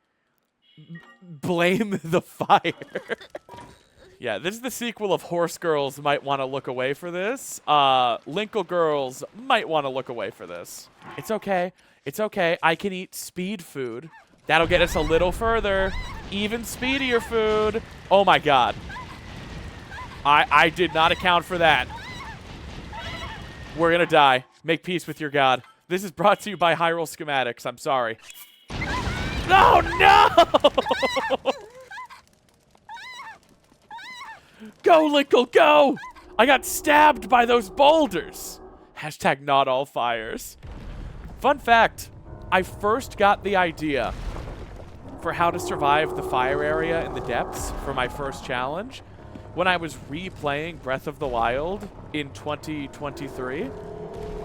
blame the fire. Yeah, this is the sequel of Horse Girls might want to look away for this. Linkle Girls might want to look away for this. It's okay. It's okay. I can eat speed food. That'll get us a little further. Even speedier food. Oh my god. I did not account for that. We're gonna die. Make peace with your god. This is brought to you by Hyrule Schematics. I'm sorry. Oh no! Go, Linkle, go! I got stabbed by those boulders. Hashtag not all fires. Fun fact, I first got the idea for how to survive the fire area in the depths for my first challenge when I was replaying Breath of the Wild in 2023,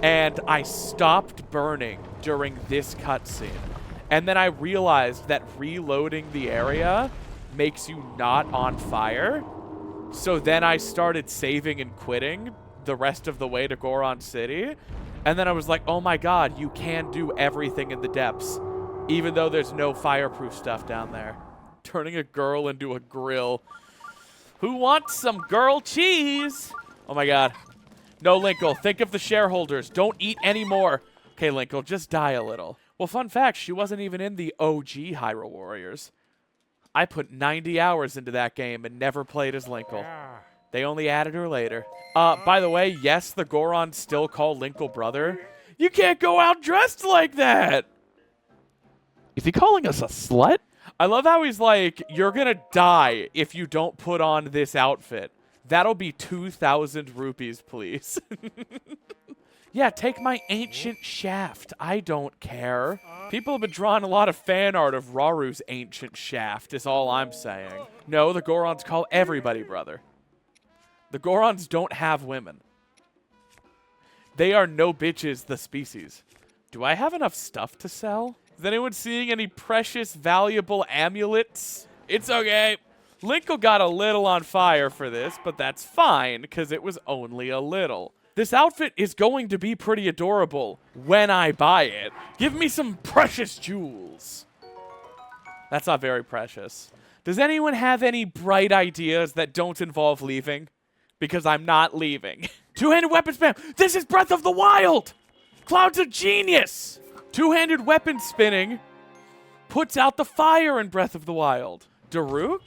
and I stopped burning during this cutscene. And then I realized that reloading the area makes you not on fire. So then I started saving and quitting the rest of the way to Goron City. And then I was like, oh my god, you can do everything in the depths, even though there's no fireproof stuff down there. Turning a girl into a grill. Who wants some girl cheese? Oh my god. No, Linkle, think of the shareholders. Don't eat anymore. Okay, Linkle, just die a little. Well, fun fact, she wasn't even in the OG Hyrule Warriors. I put 90 hours into that game and never played as Linkle. They only added her later. By the way, yes, the Gorons still call Linkle brother. You can't go out dressed like that! Is he calling us a slut? I love how he's like, you're gonna die if you don't put on this outfit. That'll be 2,000 rupees, please. Yeah, take my ancient shaft. I don't care. People have been drawing a lot of fan art of Raru's ancient shaft, is all I'm saying. No, the Gorons call everybody brother. The Gorons don't have women. They are no bitches, the species. Do I have enough stuff to sell? Is anyone seeing any precious, valuable amulets? It's okay. Linkle got a little on fire for this, but that's fine, because it was only a little. This outfit is going to be pretty adorable when I buy it. Give me some precious jewels. That's not very precious. Does anyone have any bright ideas that don't involve leaving? Because I'm not leaving. Two-handed weapon spam. This is Breath of the Wild. Cloud's a genius. Two-handed weapon spinning puts out the fire in Breath of the Wild. Daruk?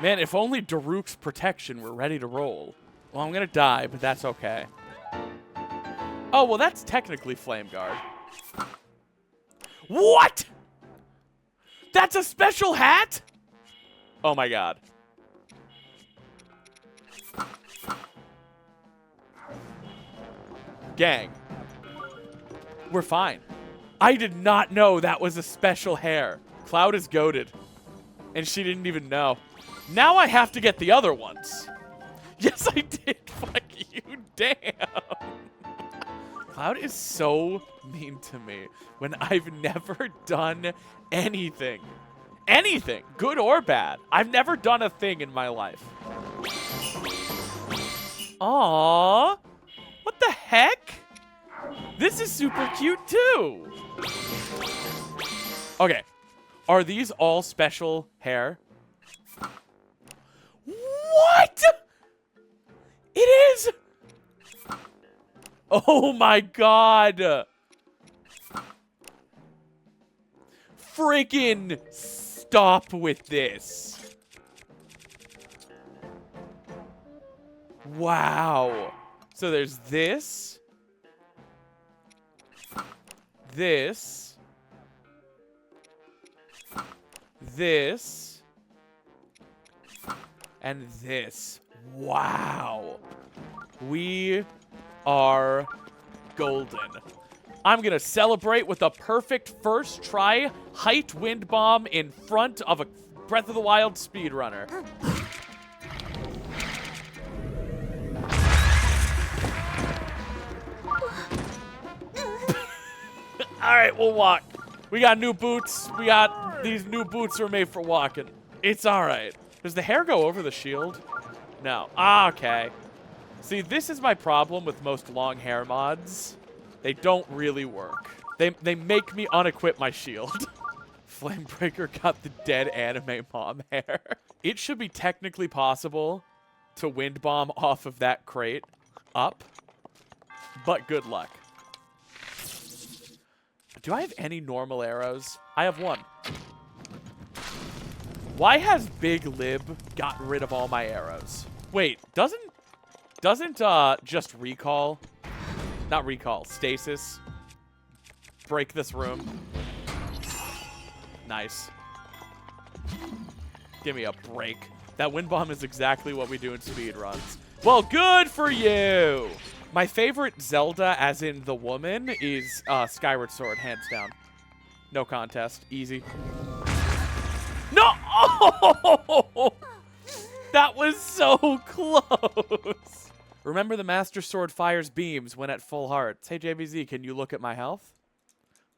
Man, if only Daruk's protection were ready to roll. Well, I'm going to die, but that's okay. Oh, well, that's technically Flame Guard. What? That's a special hat? Oh, my God. Gang. We're fine. I did not know that was a special hair. Cloud is goated. And she didn't even know. Now I have to get the other ones. Yes, I did. Fuck you. Damn. Cloud is so mean to me when I've never done anything. Anything, good or bad. I've never done a thing in my life. Aww. What the heck? This This is super cute too. Okay. Are these all special hair? What? It is. Oh my god. Freaking stop with this. Wow. So there's this. This. This. And this. Wow. We are golden. I'm gonna celebrate with a perfect first try height wind bomb in front of a Breath of the Wild speedrunner. All right, we'll walk. We got new boots. These new boots are made for walking. It's all right. Does the hair go over the shield? No. Ah, okay. See, this is my problem with most long hair mods. They don't really work. They make me unequip my shield. Flamebreaker got the dead anime mom hair. It should be technically possible to wind bomb off of that crate up, but good luck. Do I have any normal arrows? I have one. Why has Big Lib gotten rid of all my arrows? Wait, doesn't just recall, not recall, stasis break this room? Nice. Give me a break. That wind bomb is exactly what we do in speedruns. Well, good for you. My favorite Zelda, as in the woman, is Skyward Sword, hands down. No contest. Easy. No! Oh! That was so close. Remember, the Master Sword fires beams when at full hearts. Hey, JBZ, can you look at my health?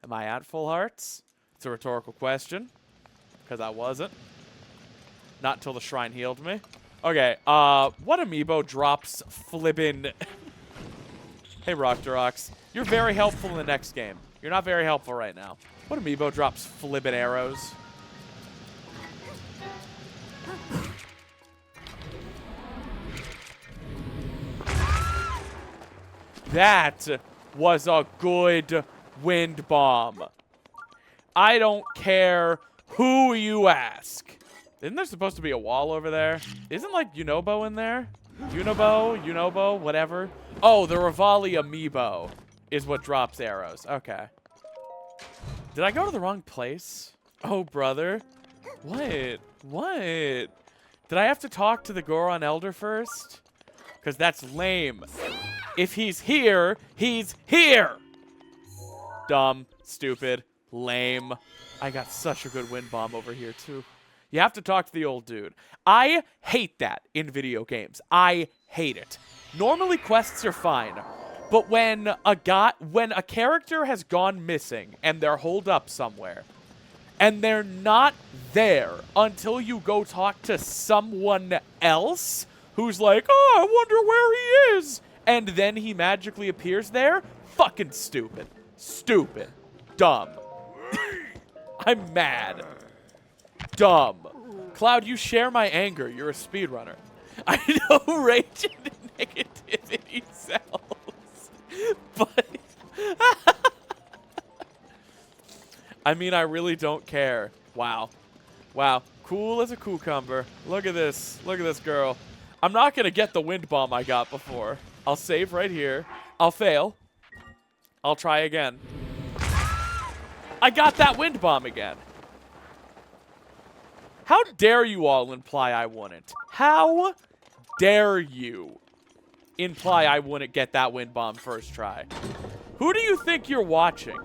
Am I at full hearts? It's a rhetorical question, because I wasn't. Not till the shrine healed me. Okay, what amiibo drops flippin'... Hey, Rockdorox. You're very helpful in the next game. You're not very helpful right now. What amiibo drops flippin' arrows? That was a good wind bomb. I don't care who you ask. Isn't there supposed to be a wall over there? Isn't, like, Unobo in there? Unobo, whatever. Oh, the Rivali amiibo is what drops arrows. Okay. Did I go to the wrong place? Oh, brother. What? What? Did I have to talk to the Goron Elder first? Because that's lame. If he's here, he's here! Dumb, stupid, lame. I got such a good wind bomb over here, too. You have to talk to the old dude. I hate that in video games. I hate it. Normally, quests are fine. But when a character has gone missing and they're holed up somewhere, and they're not there until you go talk to someone else who's like, oh, I wonder where he is, and then he magically appears there, fucking stupid. Stupid. Dumb. I'm mad. Dumb. Cloud, you share my anger. You're a speedrunner. I know rage and negativity sells, but I mean, I really don't care. Wow. Wow. Cool as a cucumber. Look at this. Look at this girl. I'm not going to get the wind bomb I got before. I'll save right here. I'll fail. I'll try again. I got that wind bomb again. How dare you all imply I wouldn't? How dare you imply I wouldn't get that wind bomb first try? Who do you think you're watching?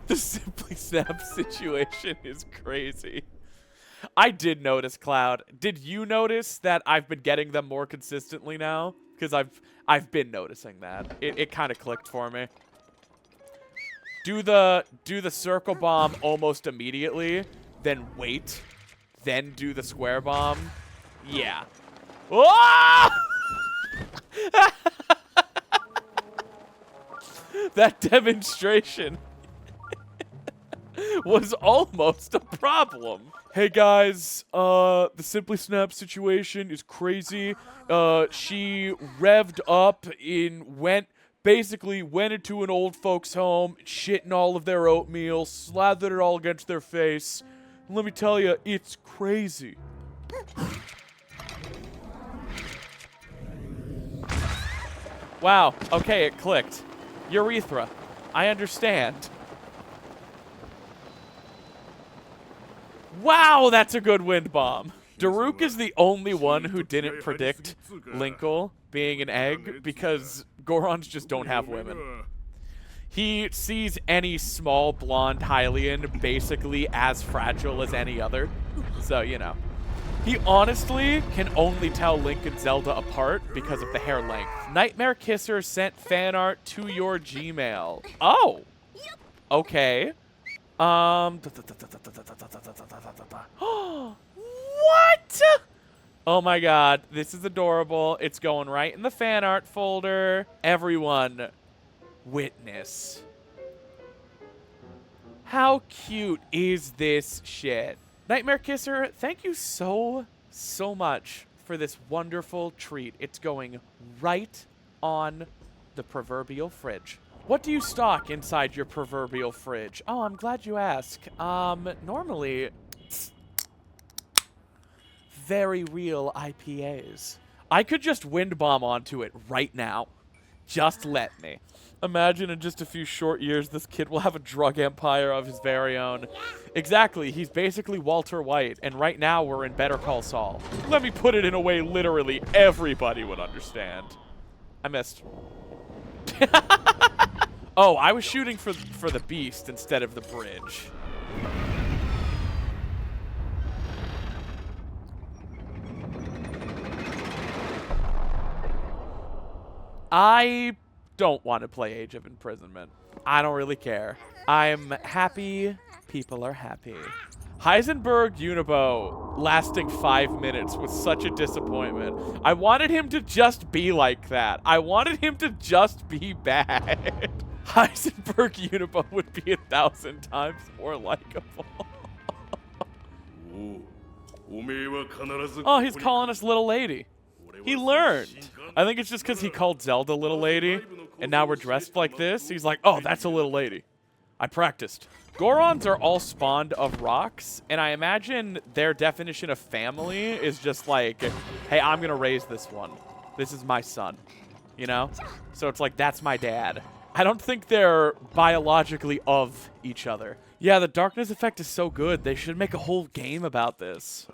The Simply Snap situation is crazy. I did notice, Cloud. Did you notice that I've been getting them more consistently now? Because I've been noticing that. It kind of clicked for me. Do the circle bomb almost immediately, then wait, then do the square bomb. Yeah. Oh! That demonstration was almost a problem. Hey guys, the Simply Snap situation is crazy. She revved up basically went into an old folks' home, shit in all of their oatmeal, slathered it all against their face. Let me tell you, it's crazy. Wow, okay, it clicked. Urethra. I understand. Wow, that's a good wind bomb. Daruk is the only one who didn't predict Linkle being an egg because Gorons just don't have women. He sees any small blonde Hylian basically as fragile as any other. So, you know. He honestly can only tell Link and Zelda apart because of the hair length. Nightmare Kisser sent fan art to your Gmail. Oh. Okay. What? Oh my god, this is adorable. It's going right in the fan art folder. Everyone, witness. How cute is this shit? Nightmare Kisser, thank you so much for this wonderful treat. It's going right on the proverbial fridge. What do you stock inside your proverbial fridge? Oh, I'm glad you asked. Normally, very real IPAs. I could just wind bomb onto it right now. Just let me. Imagine in just a few short years, this kid will have a drug empire of his very own. Exactly, he's basically Walter White, and right now we're in Better Call Saul. Let me put it in a way literally everybody would understand. I missed. Oh, I was shooting for the beast instead of the bridge. I don't want to play Age of Imprisonment. I don't really care. I'm happy. People are happy. Heisenberg Unibo lasting 5 minutes was such a disappointment. I wanted him to just be like that. I wanted him to just be bad. Heisenberg Unibo would be 1,000 times more likable. Oh, he's calling us little lady. He learned. I think it's just because he called Zelda little lady, and now we're dressed like this. He's like, oh, that's a little lady. I practiced. Gorons are all spawned of rocks, and I imagine their definition of family is just like, hey, I'm going to raise this one. This is my son, you know? So it's like, that's my dad. I don't think they're biologically of each other. Yeah, the darkness effect is so good. They should make a whole game about this.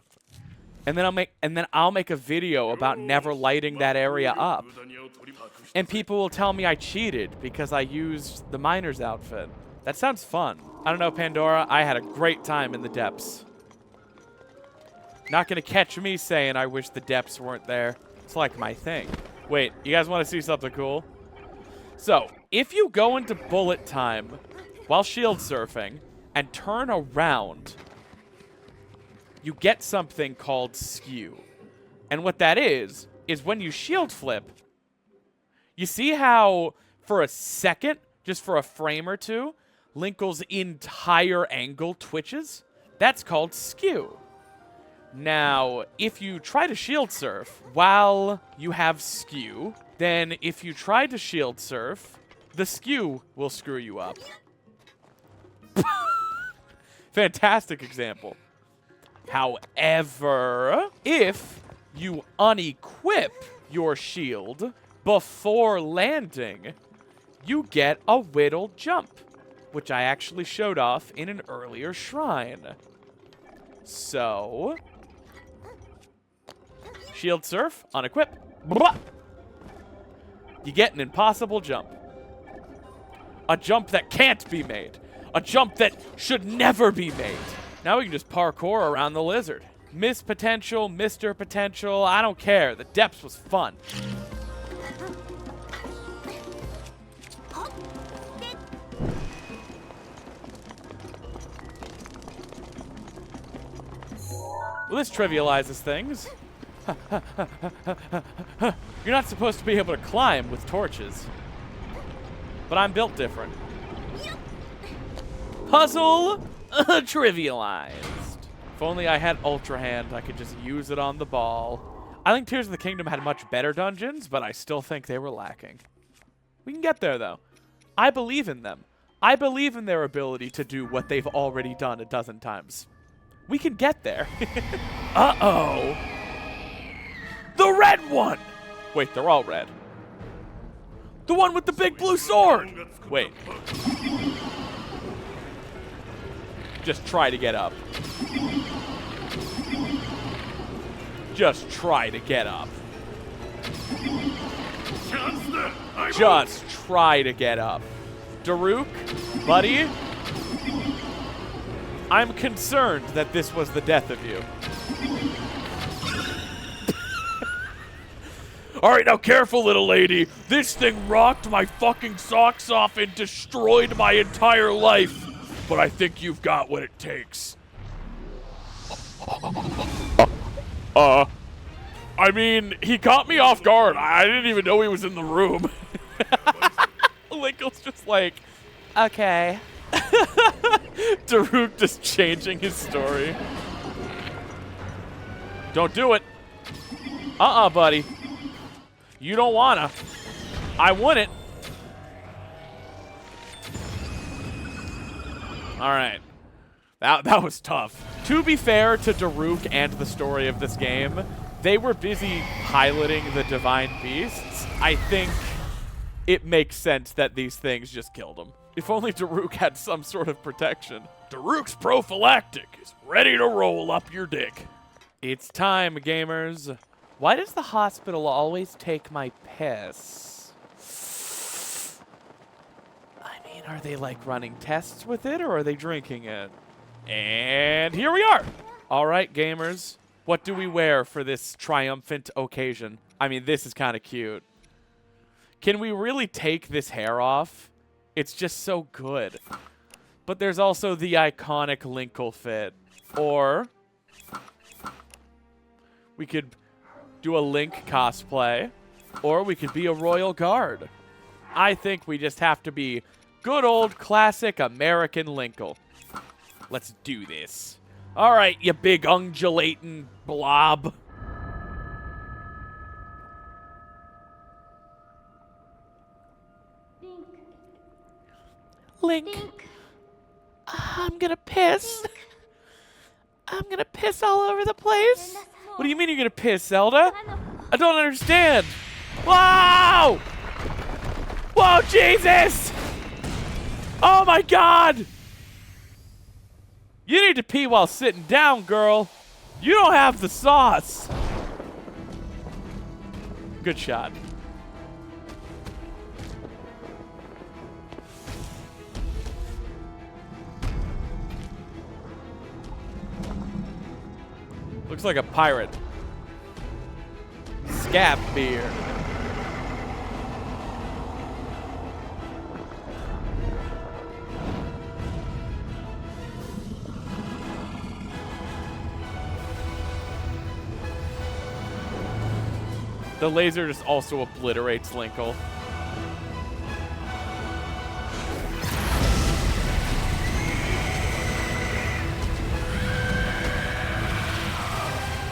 And then I'll make a video about never lighting that area up. And people will tell me I cheated because I used the miner's outfit. That sounds fun. I don't know, Pandora. I had a great time in the depths. Not gonna catch me saying I wish the depths weren't there. It's like my thing. Wait, you guys want to see something cool? So, if you go into bullet time while shield surfing and turn around, you get something called skew. And what that is when you shield flip, you see how for a second, just for a frame or two, Linkle's entire angle twitches? That's called skew. Now, if you try to shield surf while you have skew, then if you try to shield surf, the skew will screw you up. Fantastic example. However, if you unequip your shield before landing, you get a whittle jump, which I actually showed off in an earlier shrine. So, shield surf, unequip, blah. You get an impossible jump. A jump that can't be made. A jump that should never be made. Now we can just parkour around the lizard. Miss Potential, Mr. Potential, I don't care. The depths was fun. Well, this trivializes things. You're not supposed to be able to climb with torches. But I'm built different. Puzzle trivialized. If only I had Ultra Hand, I could just use it on the ball. I think Tears of the Kingdom had much better dungeons, but I still think they were lacking. We can get there, though. I believe in them. I believe in their ability to do what they've already done a dozen times. We can get there. Uh-oh. The red one! Wait, they're all red. The one with the big blue sword! Wait. Just try to get up. Just try to get up. Just try to get up. Daruk, buddy, I'm concerned that this was the death of you. Alright, now careful, little lady. This thing rocked my fucking socks off and destroyed my entire life. But I think you've got what it takes. I mean, he caught me off guard. I didn't even know he was in the room. Linkle's just like, okay. Daruk just changing his story. Don't do it. Buddy. You don't wanna. I wouldn't. Alright. That was tough. To be fair to Daruk and the story of this game, they were busy piloting the Divine Beasts. I think it makes sense that these things just killed him. If only Daruk had some sort of protection. Daruk's prophylactic is ready to roll up your dick. It's time, gamers. Why does the hospital always take my piss? I mean, are they like running tests with it or are they drinking it? And here we are. All right, gamers. What do we wear for this triumphant occasion? I mean, this is kind of cute. Can we really take this hair off? It's just so good. But there's also the iconic Linkle fit. Or we could do a Link cosplay. Or we could be a royal guard. I think we just have to be good old classic American Linkle. Let's do this. All right, you big undulating blob. Link. I'm gonna piss. I'm gonna piss all over the place. What do you mean you're gonna piss, Zelda? I don't understand. Whoa! Whoa, Jesus! Oh my God! You need to pee while sitting down, girl. You don't have the sauce. Good shot. Looks like a pirate. Scab beard. The laser just also obliterates Linkle.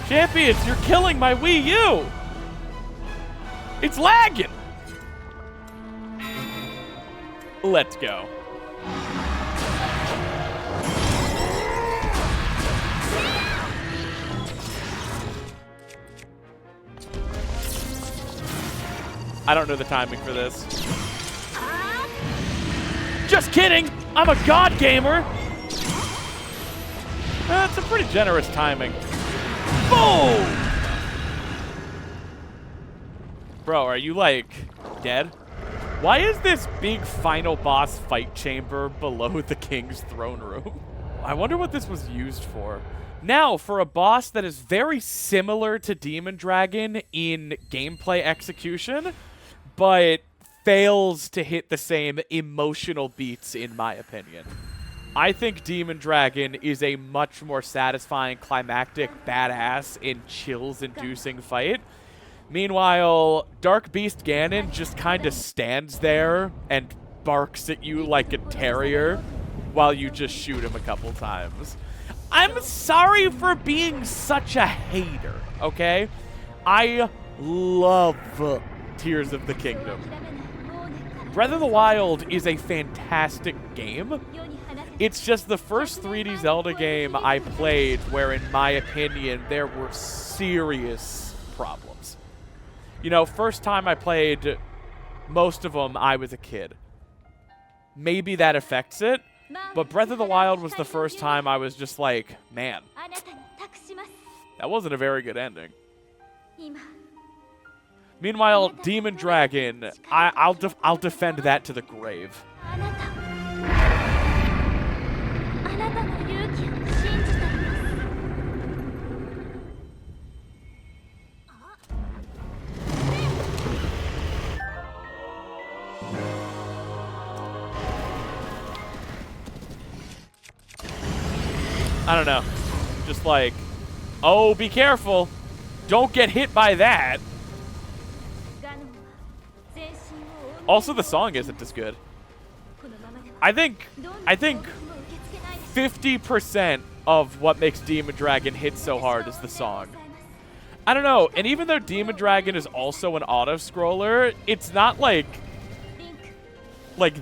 Champions, you're killing my Wii U! It's lagging! Let's go. I don't know the timing for this. Just kidding! I'm a god gamer! That's a pretty generous timing. Boom! Bro, are you, like, dead? Why is this big final boss fight chamber below the king's throne room? I wonder what this was used for. Now, for a boss that is very similar to Demon Dragon in gameplay execution, but fails to hit the same emotional beats, in my opinion. I think Demon Dragon is a much more satisfying, climactic, badass, and chills-inducing fight. Meanwhile, Dark Beast Ganon just kind of stands there and barks at you like a terrier while you just shoot him a couple times. I'm sorry for being such a hater, okay? I love Tears of the Kingdom. Breath of the Wild is a fantastic game. It's just the first 3D Zelda game I played where, in my opinion, there were serious problems. You know, first time I played most of them, I was a kid. Maybe that affects it, but Breath of the Wild was the first time I was just like, man, that wasn't a very good ending. Meanwhile, Demon Dragon, I'll defend that to the grave. I don't know. Just like, oh, be careful. Don't get hit by that. Also, the song isn't as good. I think 50% of what makes Demon Dragon hit so hard is the song. I don't know. And even though Demon Dragon is also an auto-scroller, it's not like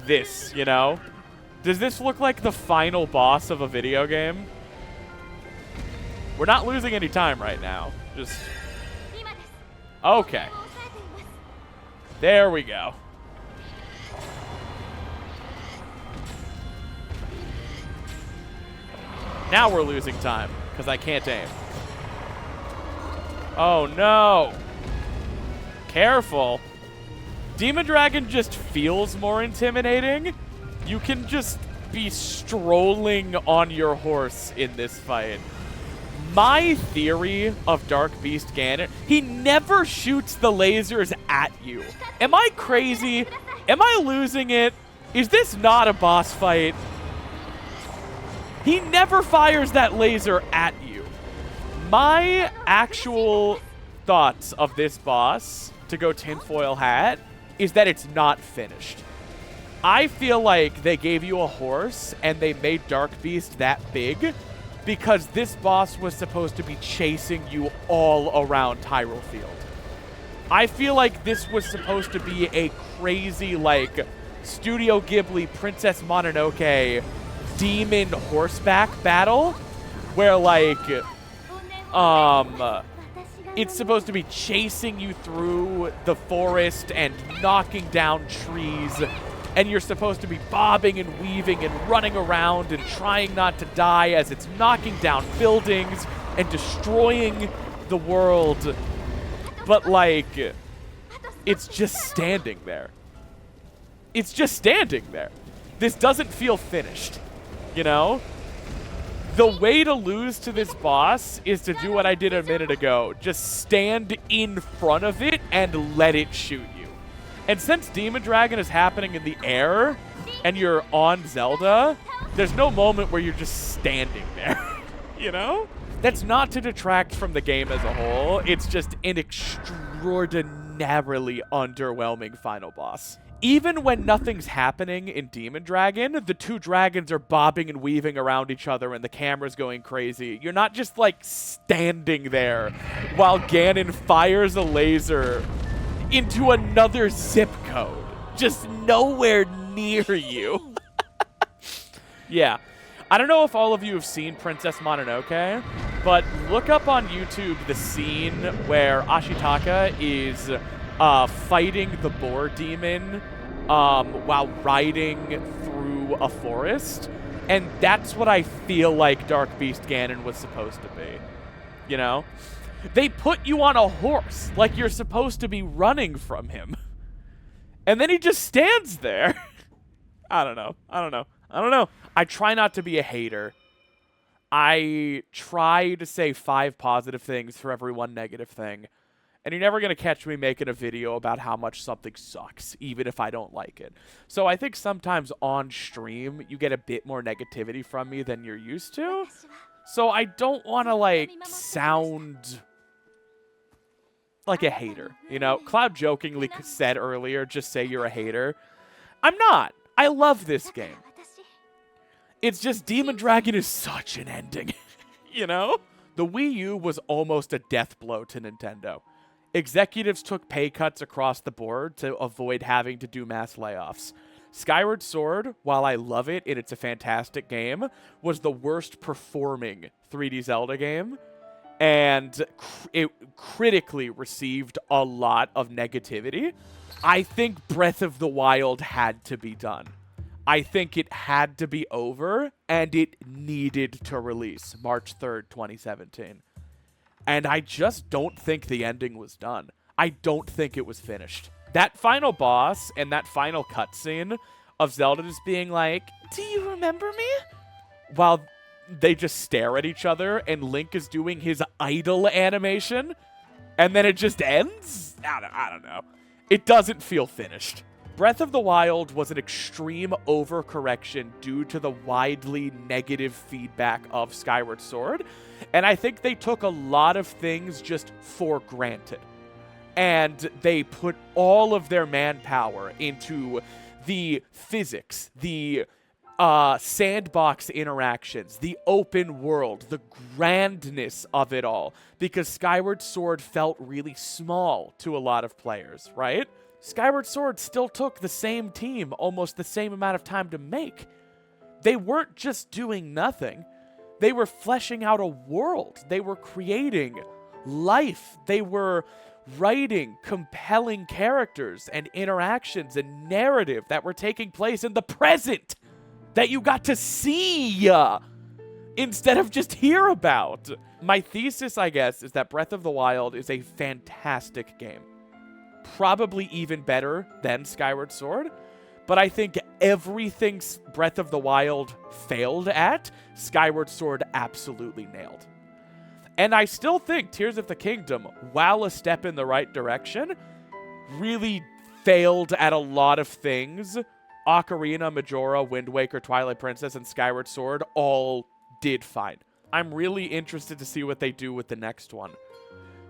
this, you know? Does this look like the final boss of a video game? We're not losing any time right now. Just... okay. There we go. Now we're losing time, because I can't aim. Oh, no. Careful. Demon Dragon just feels more intimidating. You can just be strolling on your horse in this fight. My theory of Dark Beast Ganon, he never shoots the lasers at you. Am I crazy? Am I losing it? Is this not a boss fight? He never fires that laser at you. My actual thoughts of this boss, to go tinfoil hat, is that it's not finished. I feel like they gave you a horse and they made Dark Beast that big because this boss was supposed to be chasing you all around Tyrell Field. I feel like this was supposed to be a crazy, like, Studio Ghibli Princess Mononoke demon horseback battle where, like, it's supposed to be chasing you through the forest and knocking down trees, and you're supposed to be bobbing and weaving and running around and trying not to die as it's knocking down buildings and destroying the world. But, like, it's just standing there. It's just standing there. This doesn't feel finished, you know? The way to lose to this boss is to do what I did a minute ago. Just stand in front of it and let it shoot you. And since Demon Dragon is happening in the air and you're on Zelda, there's no moment where you're just standing there, you know? That's not to detract from the game as a whole. It's just an extraordinarily underwhelming final boss. Even when nothing's happening in Demon Dragon, the two dragons are bobbing and weaving around each other and the camera's going crazy. You're not just, like, standing there while Ganon fires a laser into another zip code. Just nowhere near you. Yeah. I don't know if all of you have seen Princess Mononoke, but look up on YouTube the scene where Ashitaka is fighting the boar demon while riding through a forest. And that's what I feel like Dark Beast Ganon was supposed to be. You know? They put you on a horse like you're supposed to be running from him. And then he just stands there. I don't know. I try not to be a hater. I try to say 5 positive things for every 1 negative thing. And you're never going to catch me making a video about how much something sucks, even if I don't like it. So I think sometimes on stream, you get a bit more negativity from me than you're used to. So I don't want to, like, sound like a hater, you know? Cloud jokingly said earlier, just say you're a hater. I'm not. I love this game. It's just Demon Dragon is such an ending, you know? The Wii U was almost a death blow to Nintendo. Executives took pay cuts across the board to avoid having to do mass layoffs. Skyward Sword, while I love it and it's a fantastic game, was the worst performing 3D Zelda game, and it critically received a lot of negativity. I think Breath of the Wild had to be done. I think it had to be over, and it needed to release March 3rd, 2017. And I just don't think the ending was done. I don't think it was finished. That final boss and that final cutscene of Zelda just being like, "Do you remember me?" While they just stare at each other and Link is doing his idle animation, and then it just ends? I don't know. It doesn't feel finished. Breath of the Wild was an extreme overcorrection due to the widely negative feedback of Skyward Sword, and I think they took a lot of things just for granted. And they put all of their manpower into the physics, the sandbox interactions, the open world, the grandness of it all, because Skyward Sword felt really small to a lot of players, right? Skyward Sword still took the same team almost the same amount of time to make. They weren't just doing nothing. They were fleshing out a world. They were creating life. They were writing compelling characters and interactions and narrative that were taking place in the present that you got to see instead of just hear about. My thesis, I guess, is that Breath of the Wild is a fantastic game. Probably even better than Skyward Sword, but I think everything Breath of the Wild failed at, Skyward Sword absolutely nailed. And I still think Tears of the Kingdom, while a step in the right direction, really failed at a lot of things. Ocarina, Majora, Wind Waker, Twilight Princess, and Skyward Sword all did fine. I'm really interested to see what they do with the next one.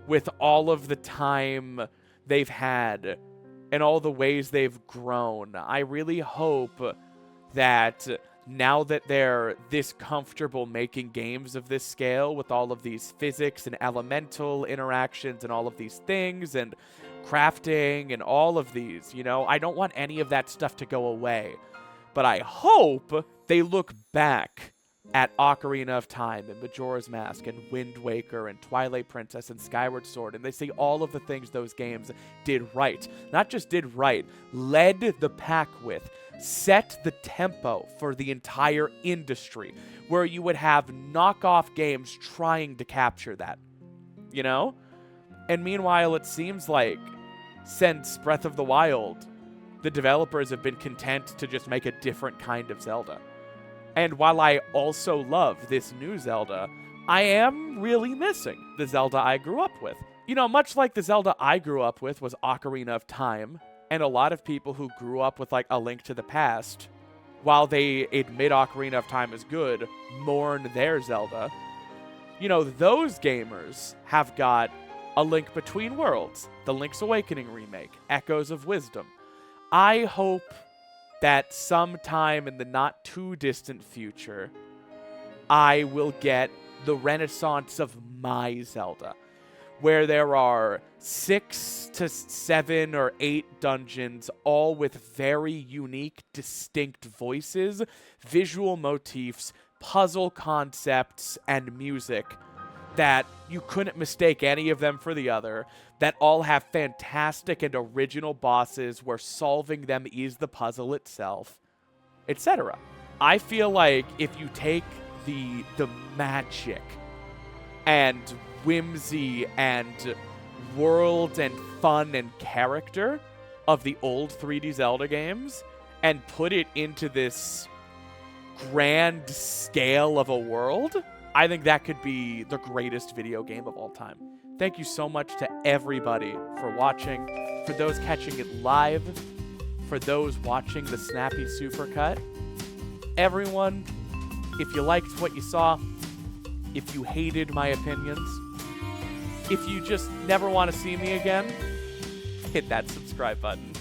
With all of the time they've had and all the ways they've grown, I really hope that now that they're this comfortable making games of this scale with all of these physics and elemental interactions and all of these things and crafting and all of these, you know, I don't want any of that stuff to go away. But I hope they look back at Ocarina of Time and Majora's Mask and Wind Waker and Twilight Princess and Skyward Sword, and they see all of the things those games did right. Not just did right, led the pack with, set the tempo for the entire industry, where you would have knockoff games trying to capture that, you know? And meanwhile, it seems like since Breath of the Wild, the developers have been content to just make a different kind of Zelda. And while I also love this new Zelda, I am really missing the Zelda I grew up with. You know, much like the Zelda I grew up with was Ocarina of Time, and a lot of people who grew up with, like, A Link to the Past, while they admit Ocarina of Time is good, mourn their Zelda. You know, those gamers have got A Link Between Worlds, the Link's Awakening remake, Echoes of Wisdom. I hope that sometime in the not-too-distant future, I will get the renaissance of my Zelda, where there are 6 to 7 or 8 dungeons, all with very unique, distinct voices, visual motifs, puzzle concepts, and music, that you couldn't mistake any of them for the other, that all have fantastic and original bosses where solving them is the puzzle itself, etc. I feel like if you take the magic and whimsy and world and fun and character of the old 3D Zelda games and put it into this grand scale of a world, I think that could be the greatest video game of all time. Thank you so much to everybody for watching, for those catching it live, for those watching the snappy supercut. Everyone, if you liked what you saw, if you hated my opinions, if you just never want to see me again, hit that subscribe button.